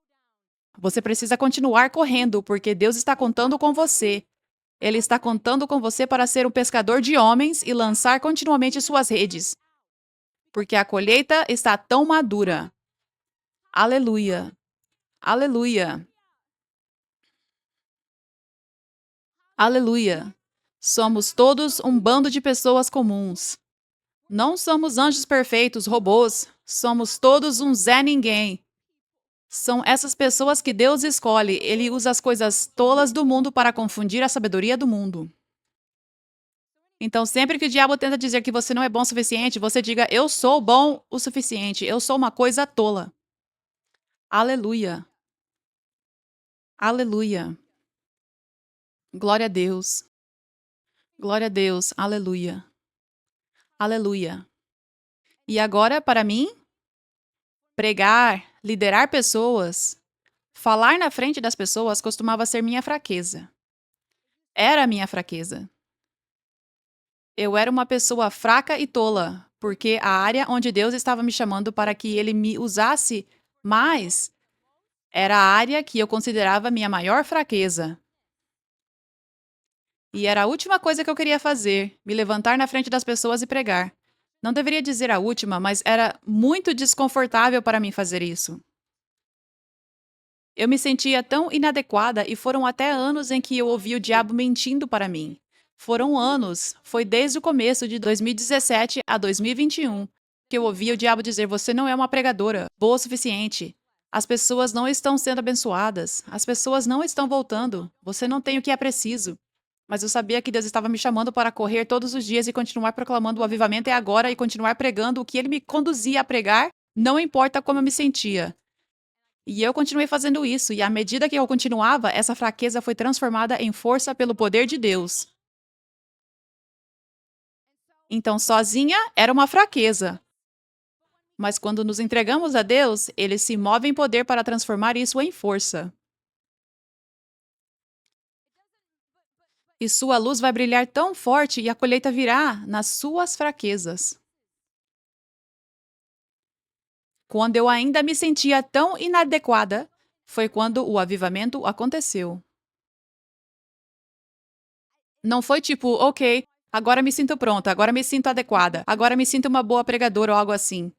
Você precisa continuar correndo, porque Deus está contando com você. Ele está contando com você para ser um pescador de homens e lançar continuamente suas redes. Porque a colheita está tão madura. Aleluia. Aleluia. Aleluia. Somos todos um bando de pessoas comuns. Não somos anjos perfeitos, robôs. Somos todos um Zé Ninguém. São essas pessoas que Deus escolhe. Ele usa as coisas tolas do mundo para confundir a sabedoria do mundo. Então, sempre que o diabo tenta dizer que você não é bom o suficiente, você diga: eu sou bom o suficiente. Eu sou uma coisa tola. Aleluia. Aleluia. Glória a Deus. Glória a Deus. Aleluia. Aleluia. E agora, para mim, pregar, liderar pessoas, falar na frente das pessoas costumava ser minha fraqueza. Era a minha fraqueza. Eu era uma pessoa fraca e tola, porque a área onde Deus estava me chamando para que Ele me usasse mais era a área que eu considerava minha maior fraqueza. E era a última coisa que eu queria fazer, me levantar na frente das pessoas e pregar. Não deveria dizer a última, mas era muito desconfortável para mim fazer isso. Eu me sentia tão inadequada e foram até anos em que eu ouvi o diabo mentindo para mim. Foram anos, foi desde o começo de 2017 a 2021 que eu ouvi o diabo dizer: você não é uma pregadora boa o suficiente. As pessoas não estão sendo abençoadas, as pessoas não estão voltando, você não tem o que é preciso. Mas eu sabia que Deus estava me chamando para correr todos os dias e continuar proclamando o avivamento é agora e continuar pregando o que Ele me conduzia a pregar, não importa como eu me sentia. E eu continuei fazendo isso, e à medida que eu continuava, essa fraqueza foi transformada em força pelo poder de Deus. Então, sozinha era uma fraqueza. Mas quando nos entregamos a Deus, Ele se move em poder para transformar isso em força. E sua luz vai brilhar tão forte e a colheita virá nas suas fraquezas. Quando eu ainda me sentia tão inadequada, foi quando o avivamento aconteceu. Não foi tipo, ok, agora me sinto pronta, agora me sinto adequada, agora me sinto uma boa pregadora ou algo assim.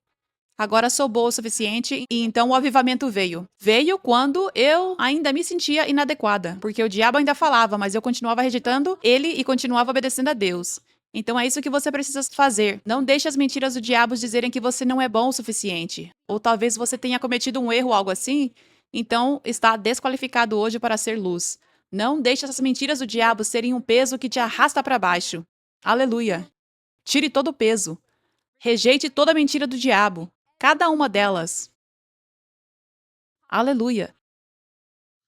Agora sou boa o suficiente e então o avivamento veio. Veio quando eu ainda me sentia inadequada, porque o diabo ainda falava, mas eu continuava rejeitando ele e continuava obedecendo a Deus. Então é isso que você precisa fazer. Não deixe as mentiras do diabo dizerem que você não é bom o suficiente. Ou talvez você tenha cometido um erro ou algo assim, então está desqualificado hoje para ser luz. Não deixe essas mentiras do diabo serem um peso que te arrasta para baixo. Aleluia. Tire todo o peso. Rejeite toda a mentira do diabo. Cada uma delas. Aleluia.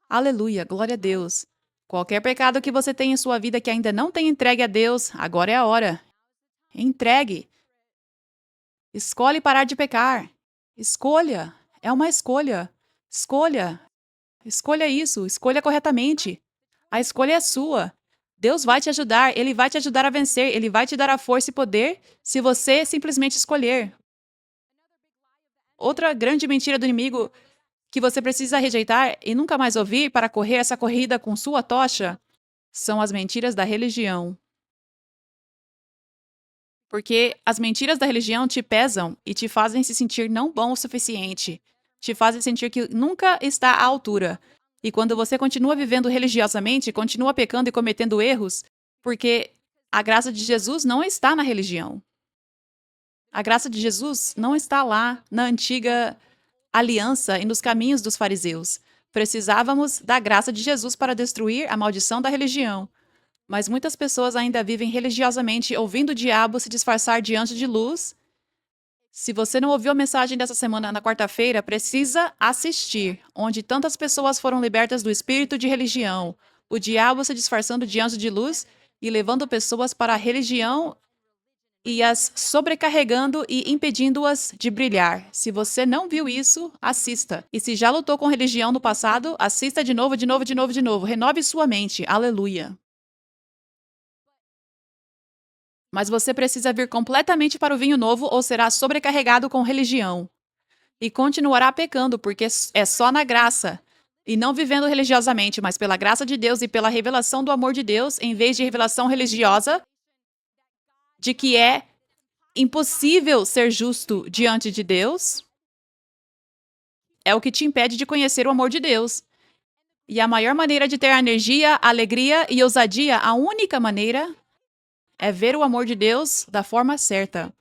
Aleluia. Glória a Deus. Qualquer pecado que você tem em sua vida que ainda não tem entregue a Deus, agora é a hora. Entregue. Escolhe parar de pecar. Escolha. É uma escolha. Escolha. Escolha isso. Escolha corretamente. A escolha é sua. Deus vai te ajudar. Ele vai te ajudar a vencer. Ele vai te dar a força e poder se você simplesmente escolher. Outra grande mentira do inimigo que você precisa rejeitar e nunca mais ouvir para correr essa corrida com sua tocha são as mentiras da religião. Porque as mentiras da religião te pesam e te fazem se sentir não bom o suficiente. Te fazem sentir que nunca está à altura. E quando você continua vivendo religiosamente, continua pecando e cometendo erros, porque a graça de Jesus não está na religião. A graça de Jesus não está lá na antiga aliança e nos caminhos dos fariseus. Precisávamos da graça de Jesus para destruir a maldição da religião. Mas muitas pessoas ainda vivem religiosamente ouvindo o diabo se disfarçar de anjo de luz. Se você não ouviu a mensagem dessa semana na quarta-feira, precisa assistir, onde tantas pessoas foram libertas do espírito de religião. O diabo se disfarçando de anjo de luz e levando pessoas para a religião e as sobrecarregando e impedindo-as de brilhar. Se você não viu isso, assista. E se já lutou com religião no passado, assista de novo, de novo, de novo, de novo. Renove sua mente. Aleluia. Mas você precisa vir completamente para o vinho novo ou será sobrecarregado com religião. E continuará pecando, porque é só na graça. E não vivendo religiosamente, mas pela graça de Deus e pela revelação do amor de Deus, em vez de revelação religiosa, de que é impossível ser justo diante de Deus, é o que te impede de conhecer o amor de Deus. E a maior maneira de ter energia, alegria e ousadia, a única maneira, é ver o amor de Deus da forma certa.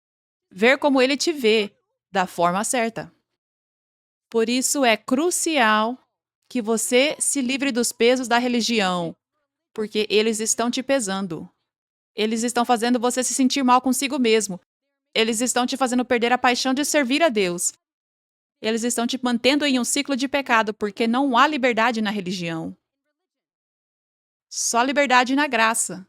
Ver como ele te vê da forma certa. Por isso é crucial que você se livre dos pesos da religião, porque eles estão te pesando. Eles estão fazendo você se sentir mal consigo mesmo. Eles estão te fazendo perder a paixão de servir a Deus. Eles estão te mantendo em um ciclo de pecado, porque não há liberdade na religião. Só liberdade na graça.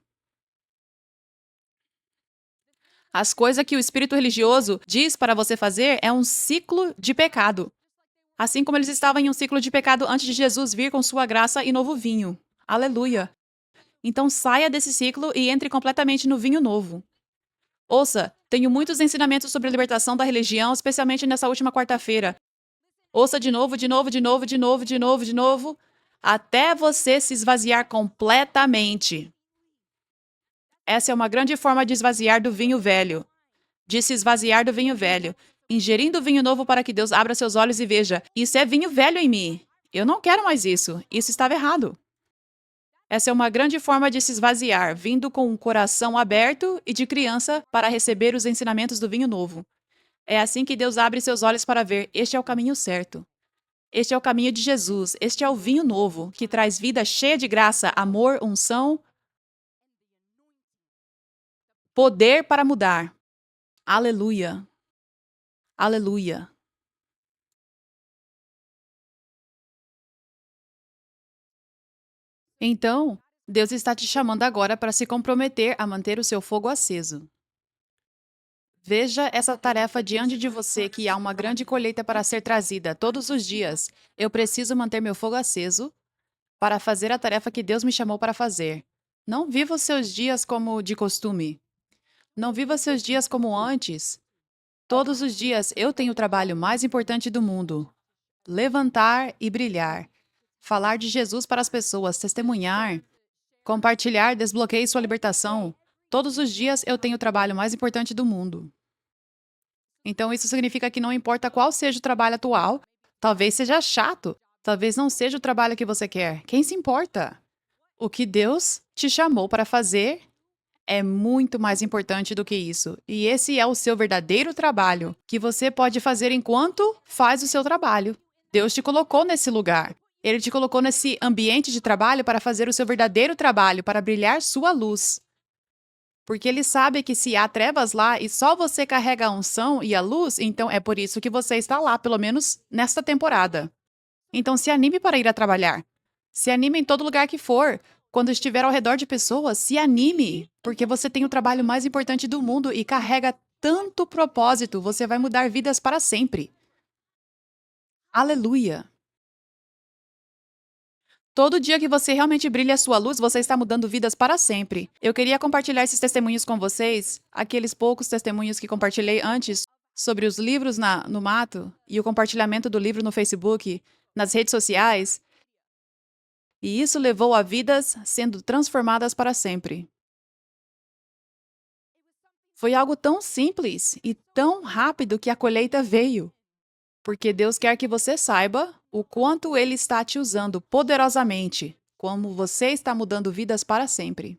As coisas que o espírito religioso diz para você fazer é um ciclo de pecado. Assim como eles estavam em um ciclo de pecado antes de Jesus vir com sua graça e novo vinho. Aleluia. Então saia desse ciclo e entre completamente no vinho novo. Ouça, tenho muitos ensinamentos sobre a libertação da religião, especialmente nessa última quarta-feira. Ouça de novo, de novo, de novo, de novo, de novo, de novo, até você se esvaziar completamente. Essa é uma grande forma de esvaziar do vinho velho. De se esvaziar do vinho velho. Ingerindo vinho novo para que Deus abra seus olhos e veja, isso é vinho velho em mim. Eu não quero mais isso. Isso estava errado. Essa é uma grande forma de se esvaziar, vindo com um coração aberto e de criança para receber os ensinamentos do vinho novo. É assim que Deus abre seus olhos para ver, este é o caminho certo. Este é o caminho de Jesus, este é o vinho novo, que traz vida cheia de graça, amor, unção, poder para mudar. Aleluia. Aleluia. Então, Deus está te chamando agora para se comprometer a manter o seu fogo aceso. Veja essa tarefa diante de você, que há uma grande colheita para ser trazida todos os dias. Eu preciso manter meu fogo aceso para fazer a tarefa que Deus me chamou para fazer. Não viva os seus dias como de costume. Não viva seus dias como antes. Todos os dias eu tenho o trabalho mais importante do mundo: levantar e brilhar. Falar de Jesus para as pessoas, testemunhar, compartilhar, desbloqueie sua libertação. Todos os dias eu tenho o trabalho mais importante do mundo. Então, isso significa que não importa qual seja o trabalho atual, talvez seja chato, talvez não seja o trabalho que você quer. Quem se importa? O que Deus te chamou para fazer é muito mais importante do que isso. E esse é o seu verdadeiro trabalho, que você pode fazer enquanto faz o seu trabalho. Deus te colocou nesse lugar. Ele te colocou nesse ambiente de trabalho para fazer o seu verdadeiro trabalho, para brilhar sua luz. Porque ele sabe que se há trevas lá e só você carrega a unção e a luz, então é por isso que você está lá, pelo menos nesta temporada. Então se anime para ir a trabalhar. Se anime em todo lugar que for. Quando estiver ao redor de pessoas, se anime, porque você tem o trabalho mais importante do mundo e carrega tanto propósito, você vai mudar vidas para sempre. Aleluia! Todo dia que você realmente brilha a sua luz, você está mudando vidas para sempre. Eu queria compartilhar esses testemunhos com vocês, aqueles poucos testemunhos que compartilhei antes sobre os livros no mato e o compartilhamento do livro no Facebook, nas redes sociais. E isso levou a vidas sendo transformadas para sempre. Foi algo tão simples e tão rápido que a colheita veio. Porque Deus quer que você saiba o quanto Ele está te usando poderosamente, como você está mudando vidas para sempre.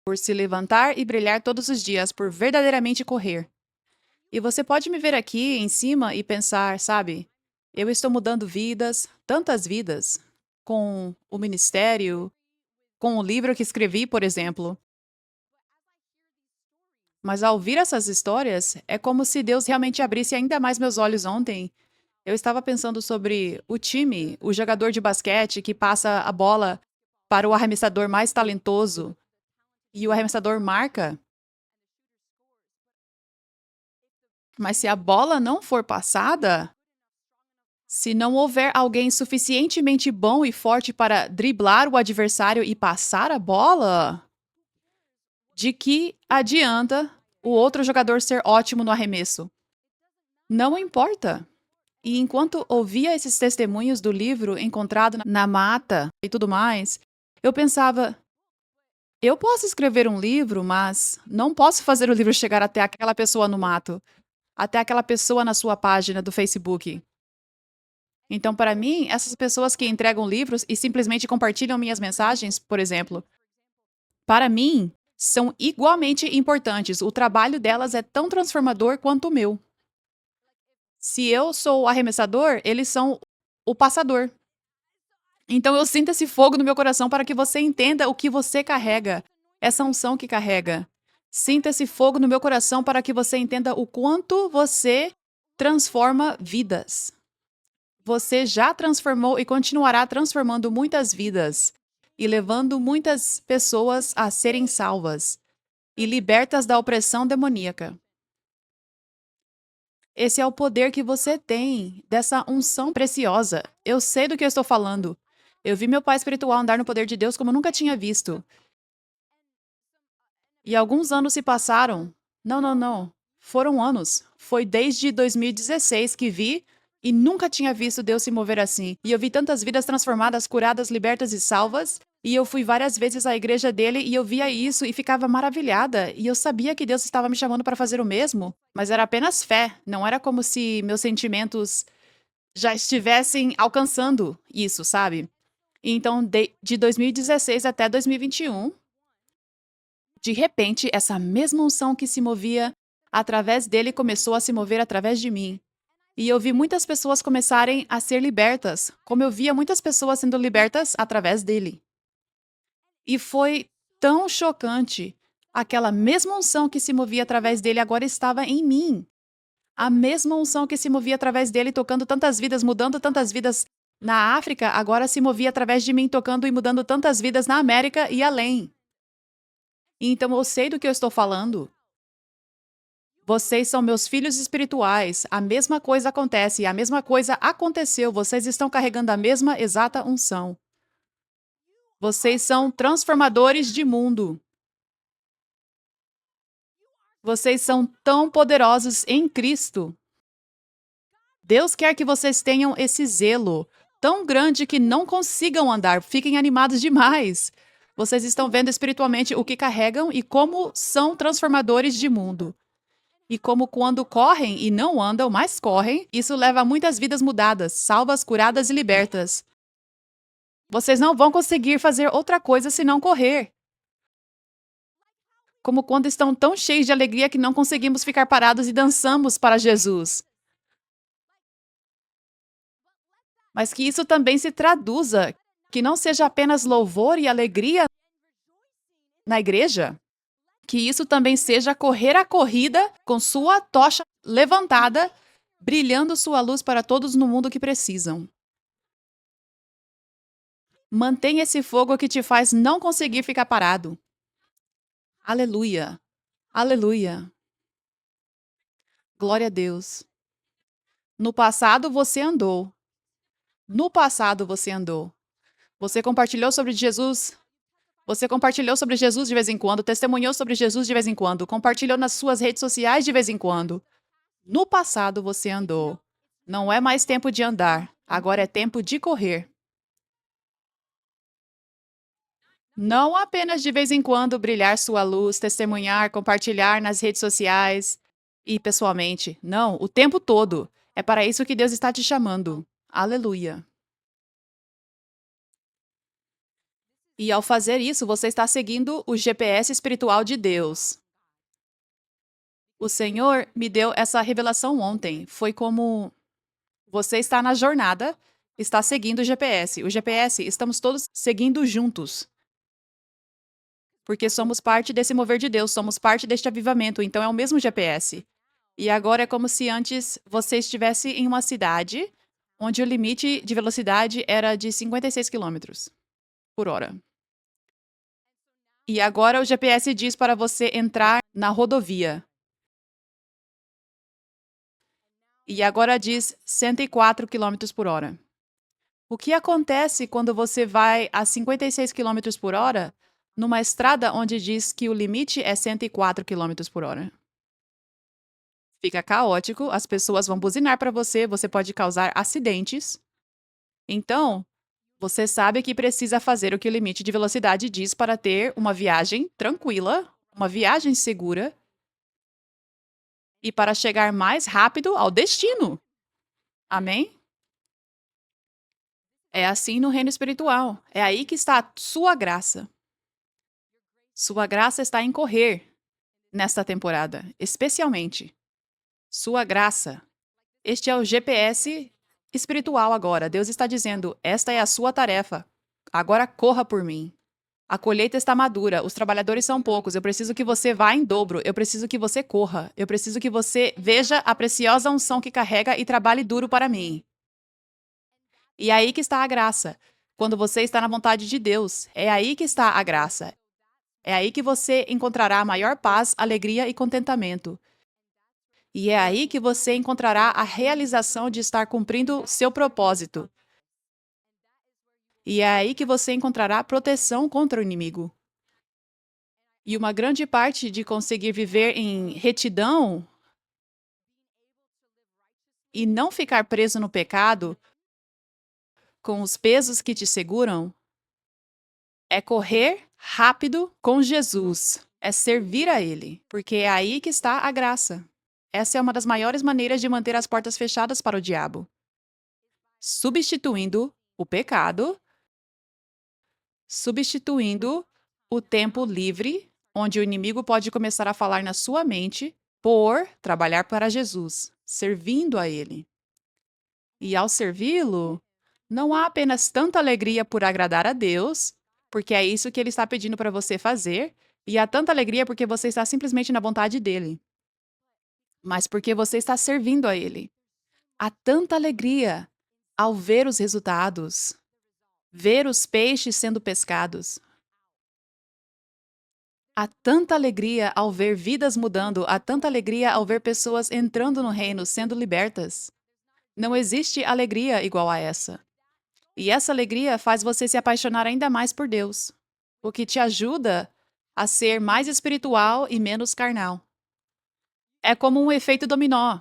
Por se levantar e brilhar todos os dias, por verdadeiramente correr. E você pode me ver aqui em cima e pensar, sabe, eu estou mudando vidas, tantas vidas, com o ministério, com o livro que escrevi, por exemplo. Mas ao ouvir essas histórias, é como se Deus realmente abrisse ainda mais meus olhos ontem. Eu estava pensando sobre o time, o jogador de basquete que passa a bola para o arremessador mais talentoso e o arremessador marca. Mas se a bola não for passada, se não houver alguém suficientemente bom e forte para driblar o adversário e passar a bola, de que adianta o outro jogador ser ótimo no arremesso? Não importa. E enquanto ouvia esses testemunhos do livro encontrado na mata e tudo mais, eu pensava: eu posso escrever um livro, mas não posso fazer o livro chegar até aquela pessoa no mato, até aquela pessoa na sua página do Facebook. Então, para mim, essas pessoas que entregam livros e simplesmente compartilham minhas mensagens, por exemplo, para mim, são igualmente importantes. O trabalho delas é tão transformador quanto o meu. Se eu sou o arremessador, eles são o passador. Então eu sinto esse fogo no meu coração para que você entenda o que você carrega, essa unção que carrega. Sinta esse fogo no meu coração para que você entenda o quanto você transforma vidas. Você já transformou e continuará transformando muitas vidas e levando muitas pessoas a serem salvas e libertas da opressão demoníaca. Esse é o poder que você tem dessa unção preciosa. Eu sei do que eu estou falando. Eu vi meu pai espiritual andar no poder de Deus como nunca tinha visto. E alguns anos se passaram. Não, não, não. Foram anos. Foi desde 2016 que vi e nunca tinha visto Deus se mover assim. E eu vi tantas vidas transformadas, curadas, libertas e salvas. E eu fui várias vezes à igreja dele e eu via isso e ficava maravilhada. E eu sabia que Deus estava me chamando para fazer o mesmo, mas era apenas fé. Não era como se meus sentimentos já estivessem alcançando isso, sabe? Então, de 2016 até 2021, de repente, essa mesma unção que se movia através dele começou a se mover através de mim. E eu vi muitas pessoas começarem a ser libertas, como eu via muitas pessoas sendo libertas através dele. E foi tão chocante. Aquela mesma unção que se movia através dele agora estava em mim. A mesma unção que se movia através dele, tocando tantas vidas, mudando tantas vidas na África, agora se movia através de mim, tocando e mudando tantas vidas na América e além. Então eu sei do que eu estou falando. Vocês são meus filhos espirituais. A mesma coisa acontece, a mesma coisa aconteceu. Vocês estão carregando a mesma exata unção. Vocês são transformadores de mundo. Vocês são tão poderosos em Cristo. Deus quer que vocês tenham esse zelo tão grande que não consigam andar, fiquem animados demais. Vocês estão vendo espiritualmente o que carregam e como são transformadores de mundo. E como quando correm e não andam, mas correm, isso leva a muitas vidas mudadas, salvas, curadas e libertas. Vocês não vão conseguir fazer outra coisa senão correr. Como quando estão tão cheios de alegria que não conseguimos ficar parados e dançamos para Jesus. Mas que isso também se traduza, que não seja apenas louvor e alegria na igreja, que isso também seja correr a corrida com sua tocha levantada, brilhando sua luz para todos no mundo que precisam. Mantenha esse fogo que te faz não conseguir ficar parado. Aleluia. Aleluia. Glória a Deus. No passado você andou. No passado você andou. Você compartilhou sobre Jesus. Você compartilhou sobre Jesus de vez em quando, testemunhou sobre Jesus de vez em quando, compartilhou nas suas redes sociais de vez em quando. No passado você andou. Não é mais tempo de andar, agora é tempo de correr. Não apenas de vez em quando brilhar sua luz, testemunhar, compartilhar nas redes sociais e pessoalmente. Não, o tempo todo. É para isso que Deus está te chamando. Aleluia. E ao fazer isso, você está seguindo o GPS espiritual de Deus. O Senhor me deu essa revelação ontem. Foi como você está na jornada, está seguindo o GPS. O GPS, estamos todos seguindo juntos. Porque somos parte desse mover de Deus, somos parte deste avivamento, então é o mesmo GPS. E agora é como se antes você estivesse em uma cidade onde o limite de velocidade era de 56 quilômetros por hora. E agora o GPS diz para você entrar na rodovia. E agora diz 104 quilômetros por hora. O que acontece quando você vai a 56 quilômetros por hora numa estrada onde diz que o limite é 104 quilômetros por hora? Fica caótico, as pessoas vão buzinar para você, você pode causar acidentes. Então, você sabe que precisa fazer o que o limite de velocidade diz para ter uma viagem tranquila, uma viagem segura e para chegar mais rápido ao destino. Amém? É assim no reino espiritual. É aí que está a sua graça. Sua graça está em correr nesta temporada, especialmente. Sua graça. Este é o GPS espiritual agora. Deus está dizendo: esta é a sua tarefa. Agora corra por mim. A colheita está madura, os trabalhadores são poucos. Eu preciso que você vá em dobro. Eu preciso que você corra. Eu preciso que você veja a preciosa unção que carrega e trabalhe duro para mim. E é aí que está a graça. Quando você está na vontade de Deus, é aí que está a graça. É aí que você encontrará a maior paz, alegria e contentamento. E é aí que você encontrará a realização de estar cumprindo seu propósito. E é aí que você encontrará proteção contra o inimigo. E uma grande parte de conseguir viver em retidão e não ficar preso no pecado, com os pesos que te seguram, é correr rápido com Jesus, é servir a Ele, porque é aí que está a graça. Essa é uma das maiores maneiras de manter as portas fechadas para o diabo. Substituindo o pecado, substituindo o tempo livre, onde o inimigo pode começar a falar na sua mente, por trabalhar para Jesus, servindo a Ele. E ao servi-lo, não há apenas tanta alegria por agradar a Deus, porque é isso que Ele está pedindo para você fazer, e há tanta alegria porque você está simplesmente na vontade dEle, mas porque você está servindo a Ele. Há tanta alegria ao ver os resultados, ver os peixes sendo pescados. Há tanta alegria ao ver vidas mudando, há tanta alegria ao ver pessoas entrando no reino, sendo libertas. Não existe alegria igual a essa. E essa alegria faz você se apaixonar ainda mais por Deus, o que te ajuda a ser mais espiritual e menos carnal. É como um efeito dominó.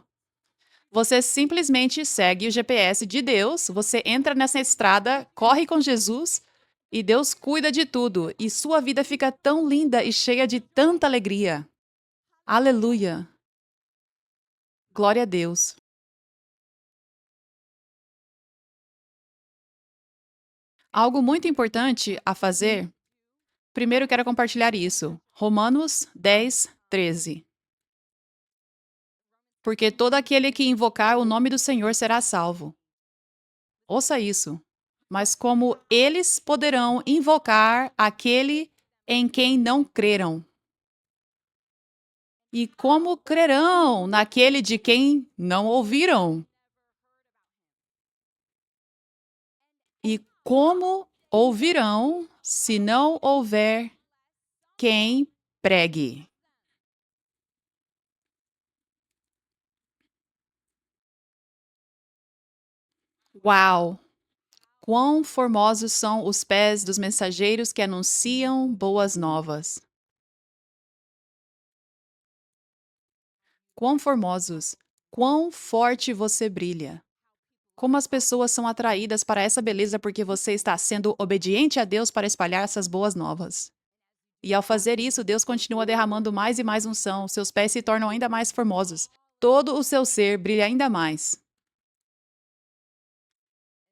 Você simplesmente segue o GPS de Deus, você entra nessa estrada, corre com Jesus e Deus cuida de tudo e sua vida fica tão linda e cheia de tanta alegria. Aleluia! Glória a Deus. Algo muito importante a fazer. Primeiro, quero compartilhar isso. Romanos 10, 13. Porque todo aquele que invocar o nome do Senhor será salvo. Ouça isso. Mas como eles poderão invocar aquele em quem não creram? E como crerão naquele de quem não ouviram? E como ouvirão se não houver quem pregue? Uau! Quão formosos são os pés dos mensageiros que anunciam boas novas. Quão formosos! Quão forte você brilha! Como as pessoas são atraídas para essa beleza porque você está sendo obediente a Deus para espalhar essas boas novas. E ao fazer isso, Deus continua derramando mais e mais unção, seus pés se tornam ainda mais formosos. Todo o seu ser brilha ainda mais.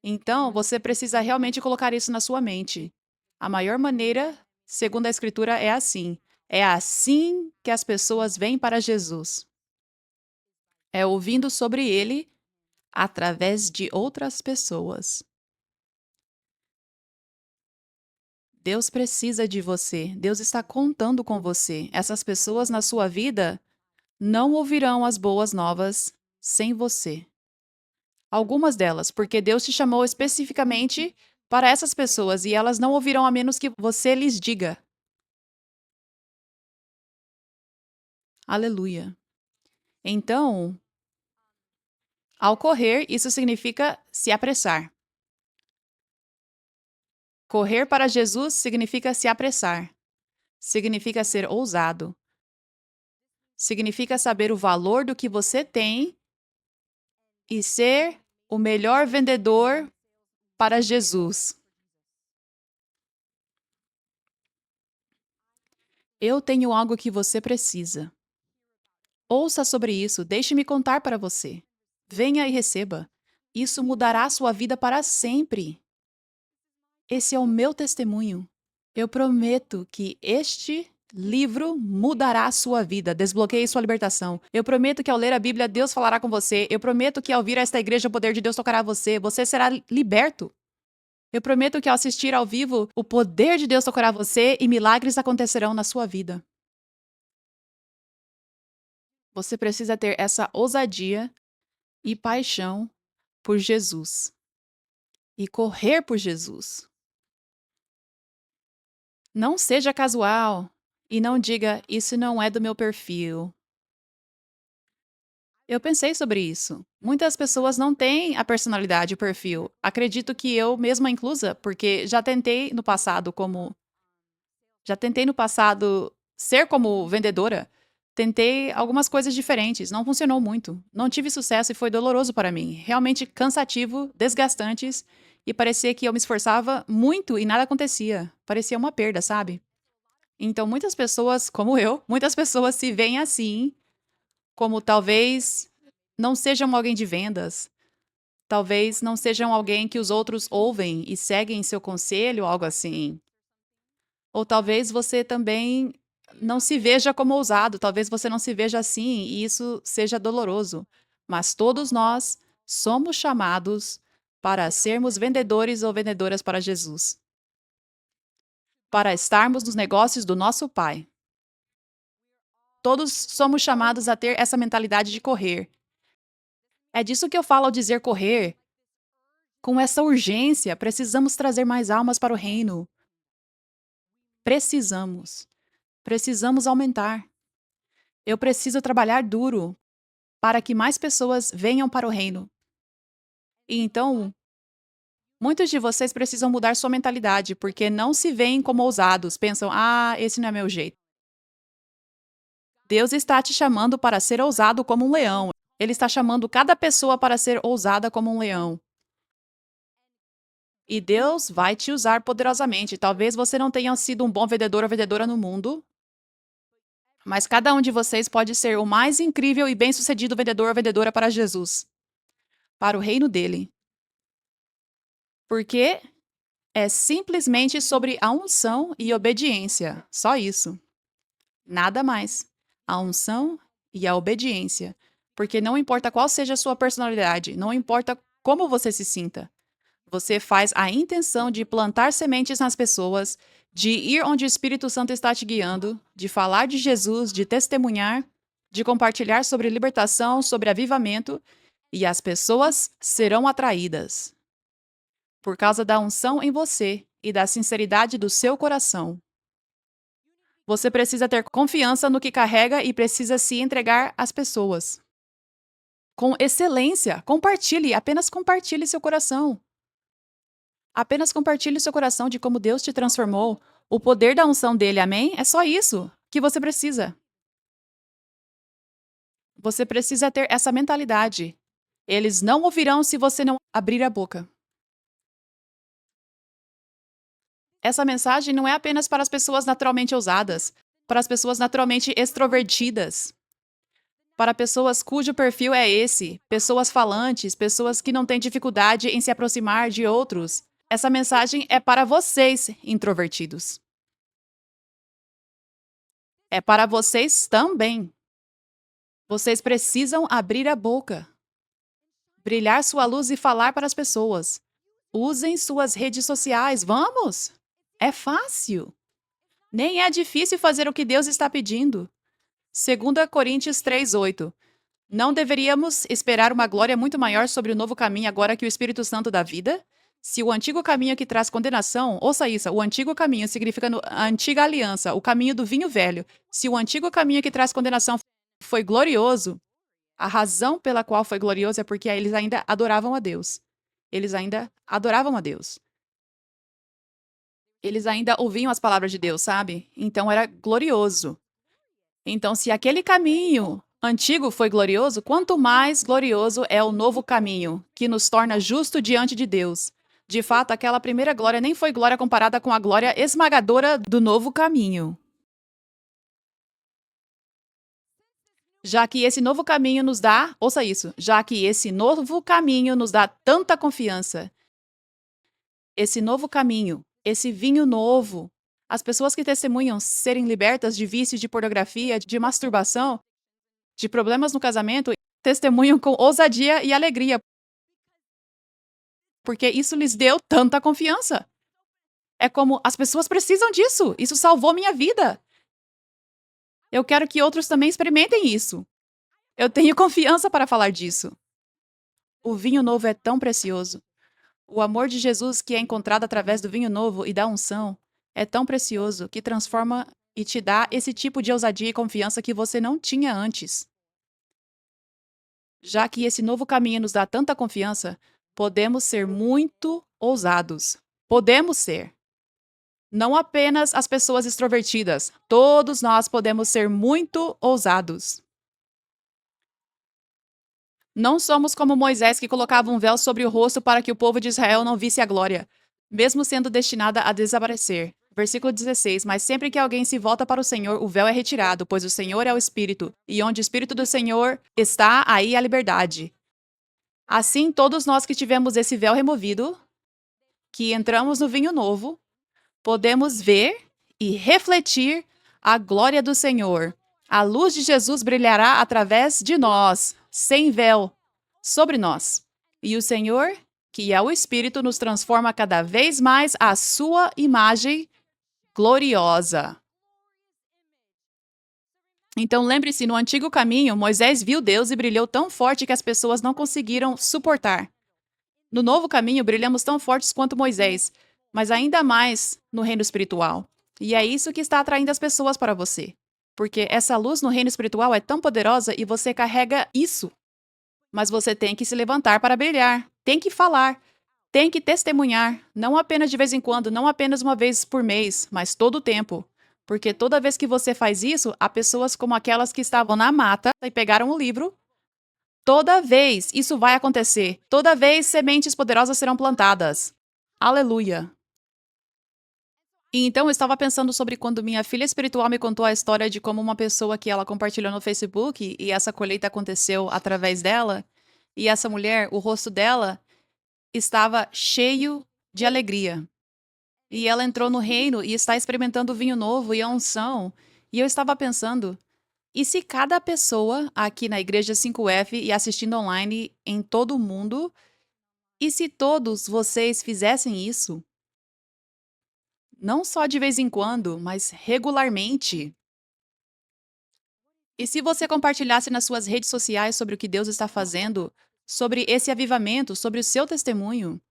Então, você precisa realmente colocar isso na sua mente. A maior maneira, segundo a Escritura, é assim. É assim que as pessoas vêm para Jesus. É ouvindo sobre ele através de outras pessoas. Deus precisa de você. Deus está contando com você. Essas pessoas na sua vida não ouvirão as boas novas sem você. Algumas delas, porque Deus te chamou especificamente para essas pessoas e elas não ouvirão a menos que você lhes diga. Aleluia. Então, ao correr, isso significa se apressar. Correr para Jesus significa se apressar. Significa ser ousado. Significa saber o valor do que você tem e ser o melhor vendedor para Jesus. Eu tenho algo que você precisa. Ouça sobre isso, deixe-me contar para você. Venha e receba. Isso mudará sua vida para sempre. Esse é o meu testemunho. Eu prometo que este livro mudará a sua vida, desbloqueie sua libertação. Eu prometo que ao ler a Bíblia, Deus falará com você. Eu prometo que ao vir a esta igreja, o poder de Deus tocará você. Você será liberto. Eu prometo que ao assistir ao vivo, o poder de Deus tocará você e milagres acontecerão na sua vida. Você precisa ter essa ousadia e paixão por Jesus e correr por Jesus. Não seja casual e não diga isso não é do meu perfil. Eu pensei sobre isso. Muitas pessoas não têm a personalidade, o perfil. Acredito que eu mesma inclusa, porque já tentei no passado ser como vendedora. Tentei algumas coisas diferentes, não funcionou muito. Não tive sucesso e foi doloroso para mim. Realmente cansativo, desgastantes e parecia que eu me esforçava muito e nada acontecia. Parecia uma perda, sabe? Então muitas pessoas, como eu, muitas pessoas se veem assim, como talvez não sejam alguém de vendas, talvez não sejam alguém que os outros ouvem e seguem seu conselho, algo assim. Ou talvez você também não se veja como ousado, talvez você não se veja assim e isso seja doloroso. Mas todos nós somos chamados para sermos vendedores ou vendedoras para Jesus, para estarmos nos negócios do nosso Pai. Todos somos chamados a ter essa mentalidade de correr. É disso que eu falo ao dizer correr. Com essa urgência, precisamos trazer mais almas para o reino. Precisamos. Precisamos aumentar. Eu preciso trabalhar duro para que mais pessoas venham para o reino. E então, muitos de vocês precisam mudar sua mentalidade, porque não se veem como ousados, pensam: ah, esse não é meu jeito. Deus está te chamando para ser ousado como um leão. Ele está chamando cada pessoa para ser ousada como um leão. E Deus vai te usar poderosamente. Talvez você não tenha sido um bom vendedor ou vendedora no mundo, Mas cada um de vocês pode ser o mais incrível e bem-sucedido vendedor ou vendedora para Jesus, para o reino dele. Porque é simplesmente sobre a unção e obediência. Só isso. Nada mais. A unção e a obediência. Porque não importa qual seja a sua personalidade, não importa como você se sinta. Você faz a intenção de plantar sementes nas pessoas, de ir onde o Espírito Santo está te guiando, de falar de Jesus, de testemunhar, de compartilhar sobre libertação, sobre avivamento, e as pessoas serão atraídas por causa da unção em você e da sinceridade do seu coração. Você precisa ter confiança no que carrega e precisa se entregar às pessoas. Com excelência, compartilhe, apenas compartilhe seu coração. Apenas compartilhe seu coração de como Deus te transformou, o poder da unção dele, amém? É só isso que você precisa. Você precisa ter essa mentalidade. Eles não ouvirão se você não abrir a boca. Essa mensagem não é apenas para as pessoas naturalmente ousadas, para as pessoas naturalmente extrovertidas, para pessoas cujo perfil é esse, pessoas falantes, pessoas que não têm dificuldade em se aproximar de outros. Essa mensagem é para vocês, introvertidos. É para vocês também. Vocês precisam abrir a boca, brilhar sua luz e falar para as pessoas. Usem suas redes sociais, vamos! É fácil. Nem é difícil fazer o que Deus está pedindo. 2 Coríntios 3:8. Não deveríamos esperar uma glória muito maior sobre o novo caminho agora que o Espírito Santo dá vida? Se o antigo caminho que traz condenação, ouça isso, o antigo caminho significa a antiga aliança, o caminho do vinho velho. Se o antigo caminho que traz condenação foi glorioso, a razão pela qual foi glorioso é porque eles ainda adoravam a Deus. Eles ainda adoravam a Deus. Eles ainda ouviam as palavras de Deus, sabe? Então era glorioso. Então, se aquele caminho antigo foi glorioso, quanto mais glorioso é o novo caminho, que nos torna justo diante de Deus. De fato, aquela primeira glória nem foi glória comparada com a glória esmagadora do novo caminho. Já que esse novo caminho nos dá, ouça isso, já que esse novo caminho nos dá tanta confiança. Esse novo caminho, esse vinho novo, as pessoas que testemunham serem libertas de vícios de pornografia, de masturbação, de problemas no casamento, testemunham com ousadia e alegria, porque isso lhes deu tanta confiança. É como, as pessoas precisam disso, isso salvou minha vida. Eu quero que outros também experimentem isso. Eu tenho confiança para falar disso. O vinho novo é tão precioso. O amor de Jesus que é encontrado através do vinho novo e da unção é tão precioso que transforma e te dá esse tipo de ousadia e confiança que você não tinha antes. Já que esse novo caminho nos dá tanta confiança, podemos ser muito ousados. Podemos ser. Não apenas as pessoas extrovertidas, todos nós podemos ser muito ousados. Não somos como Moisés que colocava um véu sobre o rosto para que o povo de Israel não visse a glória, mesmo sendo destinada a desaparecer. Versículo 16. Mas sempre que alguém se volta para o Senhor, o véu é retirado, pois o Senhor é o Espírito, e onde o Espírito do Senhor está, aí a liberdade. Assim, todos nós que tivemos esse véu removido, que entramos no vinho novo, podemos ver e refletir a glória do Senhor. A luz de Jesus brilhará através de nós, sem véu, sobre nós. E o Senhor, que é o Espírito, nos transforma cada vez mais à sua imagem gloriosa. Então lembre-se, no antigo caminho, Moisés viu Deus e brilhou tão forte que as pessoas não conseguiram suportar. No novo caminho, brilhamos tão fortes quanto Moisés, mas ainda mais no reino espiritual. E é isso que está atraindo as pessoas para você. Porque essa luz no reino espiritual é tão poderosa e você carrega isso. Mas você tem que se levantar para brilhar, tem que falar, tem que testemunhar, não apenas de vez em quando, não apenas uma vez por mês, mas todo o tempo. Porque toda vez que você faz isso, há pessoas como aquelas que estavam na mata e pegaram o livro. Toda vez isso vai acontecer. Toda vez sementes poderosas serão plantadas. Aleluia. E então eu estava pensando sobre quando minha filha espiritual me contou a história de como uma pessoa que ela compartilhou no Facebook e essa colheita aconteceu através dela, e essa mulher, o rosto dela estava cheio de alegria. E ela entrou no reino e está experimentando vinho novo e a unção. E eu estava pensando, e se cada pessoa aqui na Igreja 5F e assistindo online em todo o mundo, e se todos vocês fizessem isso? Não só de vez em quando, mas regularmente. E se você compartilhasse nas suas redes sociais sobre o que Deus está fazendo, sobre esse avivamento, sobre o seu testemunho?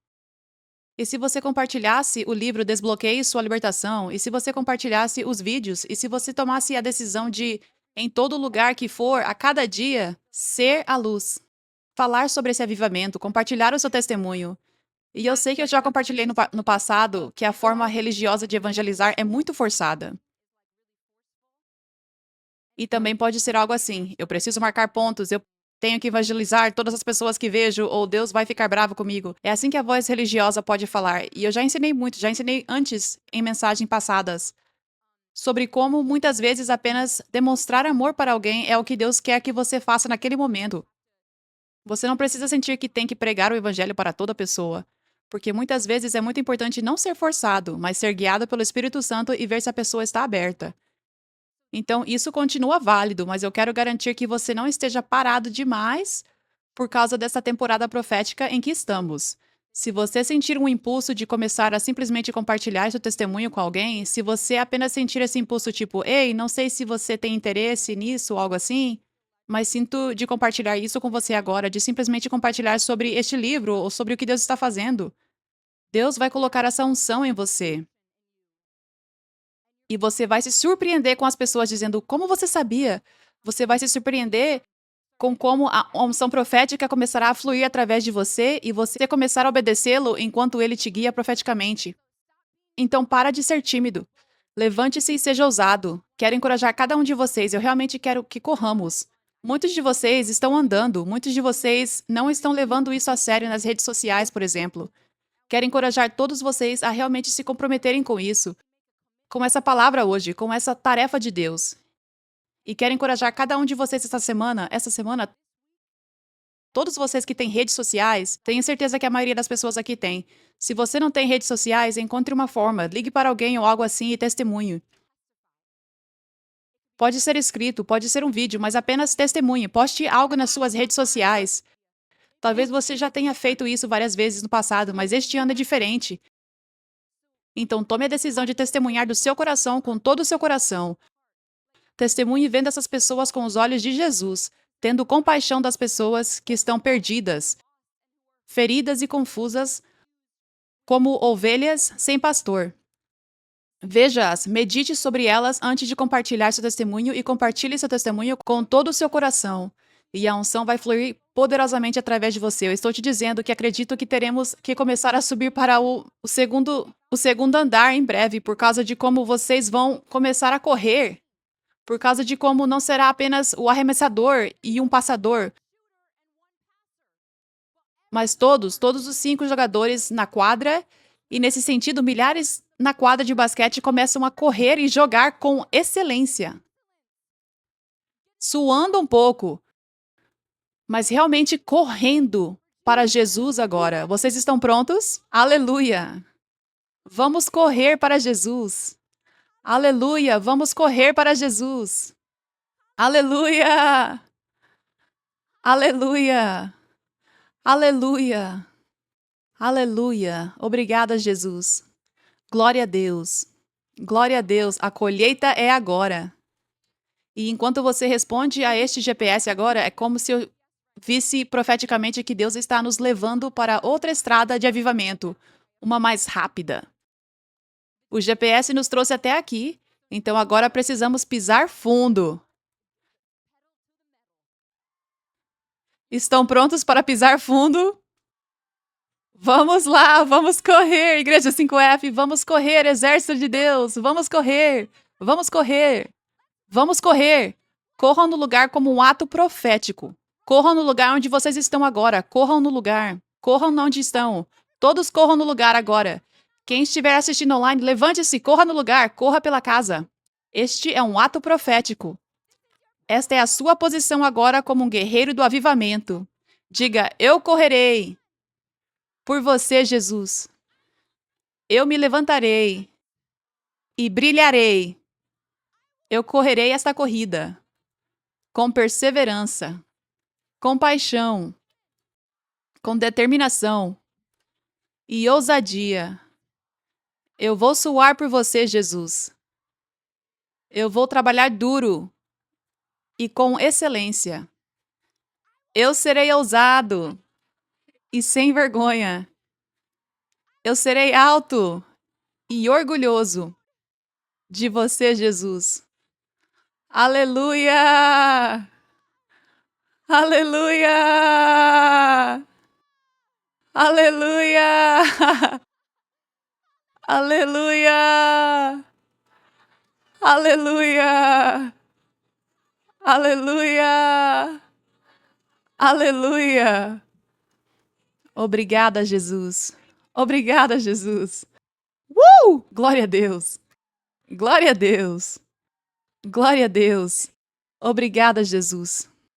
E se você compartilhasse o livro Desbloqueie Sua Libertação? E se você compartilhasse os vídeos? E se você tomasse a decisão de, em todo lugar que for, a cada dia, ser a luz? Falar sobre esse avivamento, compartilhar o seu testemunho. E eu sei que eu já compartilhei no passado que a forma religiosa de evangelizar é muito forçada. E também pode ser algo assim: eu preciso marcar pontos, eu tenho que evangelizar todas as pessoas que vejo, ou Deus vai ficar bravo comigo. É assim que a voz religiosa pode falar. E eu já ensinei muito, já ensinei antes em mensagens passadas, sobre como muitas vezes apenas demonstrar amor para alguém é o que Deus quer que você faça naquele momento. Você não precisa sentir que tem que pregar o evangelho para toda pessoa. Porque muitas vezes é muito importante não ser forçado, mas ser guiado pelo Espírito Santo e ver se a pessoa está aberta. Então, isso continua válido, mas eu quero garantir que você não esteja parado demais por causa dessa temporada profética em que estamos. Se você sentir um impulso de começar a simplesmente compartilhar seu testemunho com alguém, se você apenas sentir esse impulso tipo, ei, não sei se você tem interesse nisso ou algo assim, mas sinto de compartilhar isso com você agora, de simplesmente compartilhar sobre este livro ou sobre o que Deus está fazendo. Deus vai colocar essa unção em você. E você vai se surpreender com as pessoas dizendo: "Como você sabia?". Você vai se surpreender com como a unção profética começará a fluir através de você e você começar a obedecê-lo enquanto ele te guia profeticamente. Então para de ser tímido. Levante-se e seja ousado. Quero encorajar cada um de vocês, eu realmente quero que corramos. Muitos de vocês estão andando, muitos de vocês não estão levando isso a sério nas redes sociais, por exemplo. Quero encorajar todos vocês a realmente se comprometerem com isso, com essa palavra hoje, com essa tarefa de Deus. E quero encorajar cada um de vocês essa semana, todos vocês que têm redes sociais, tenho certeza que a maioria das pessoas aqui tem. Se você não tem redes sociais, encontre uma forma, ligue para alguém ou algo assim e testemunhe. Pode ser escrito, pode ser um vídeo, mas apenas testemunhe. Poste algo nas suas redes sociais. Talvez você já tenha feito isso várias vezes no passado, mas este ano é diferente. Então tome a decisão de testemunhar do seu coração com todo o seu coração. Testemunhe vendo essas pessoas com os olhos de Jesus, tendo compaixão das pessoas que estão perdidas, feridas e confusas, como ovelhas sem pastor. Veja-as, medite sobre elas antes de compartilhar seu testemunho e compartilhe seu testemunho com todo o seu coração. E a unção vai fluir poderosamente através de você. Eu estou te dizendo que acredito que teremos que começar a subir para o segundo andar em breve, por causa de como vocês vão começar a correr, por causa de como não será apenas o arremessador e um passador, mas todos os 5 jogadores na quadra, e nesse sentido, milhares na quadra de basquete começam a correr e jogar com excelência. Suando um pouco, mas realmente correndo para Jesus agora. Vocês estão prontos? Aleluia! Vamos correr para Jesus. Aleluia! Vamos correr para Jesus. Aleluia! Aleluia! Aleluia! Aleluia! Obrigada, Jesus. Glória a Deus. Glória a Deus. A colheita é agora. E enquanto você responde a este GPS agora, é como se eu visse profeticamente que Deus está nos levando para outra estrada de avivamento, uma mais rápida. O GPS nos trouxe até aqui, então agora precisamos pisar fundo. Estão prontos para pisar fundo? Vamos lá, vamos correr, Igreja 5F, vamos correr, Exército de Deus, vamos correr, vamos correr, vamos correr. Corram no lugar como um ato profético. Corram no lugar onde vocês estão agora, corram no lugar, corram onde estão. Todos corram no lugar agora. Quem estiver assistindo online, levante-se, corra no lugar, corra pela casa. Este é um ato profético. Esta é a sua posição agora como um guerreiro do avivamento. Diga: eu correrei por você, Jesus. Eu me levantarei e brilharei. Eu correrei esta corrida com perseverança, com paixão, com determinação e ousadia. Eu vou suar por você, Jesus. Eu vou trabalhar duro e com excelência. Eu serei ousado e sem vergonha. Eu serei alto e orgulhoso de você, Jesus. Aleluia! Aleluia! Aleluia! Aleluia! Aleluia! Aleluia! Aleluia! Obrigada, Jesus. Obrigada, Jesus. Glória a Deus. Glória a Deus. Glória a Deus. Obrigada, Jesus.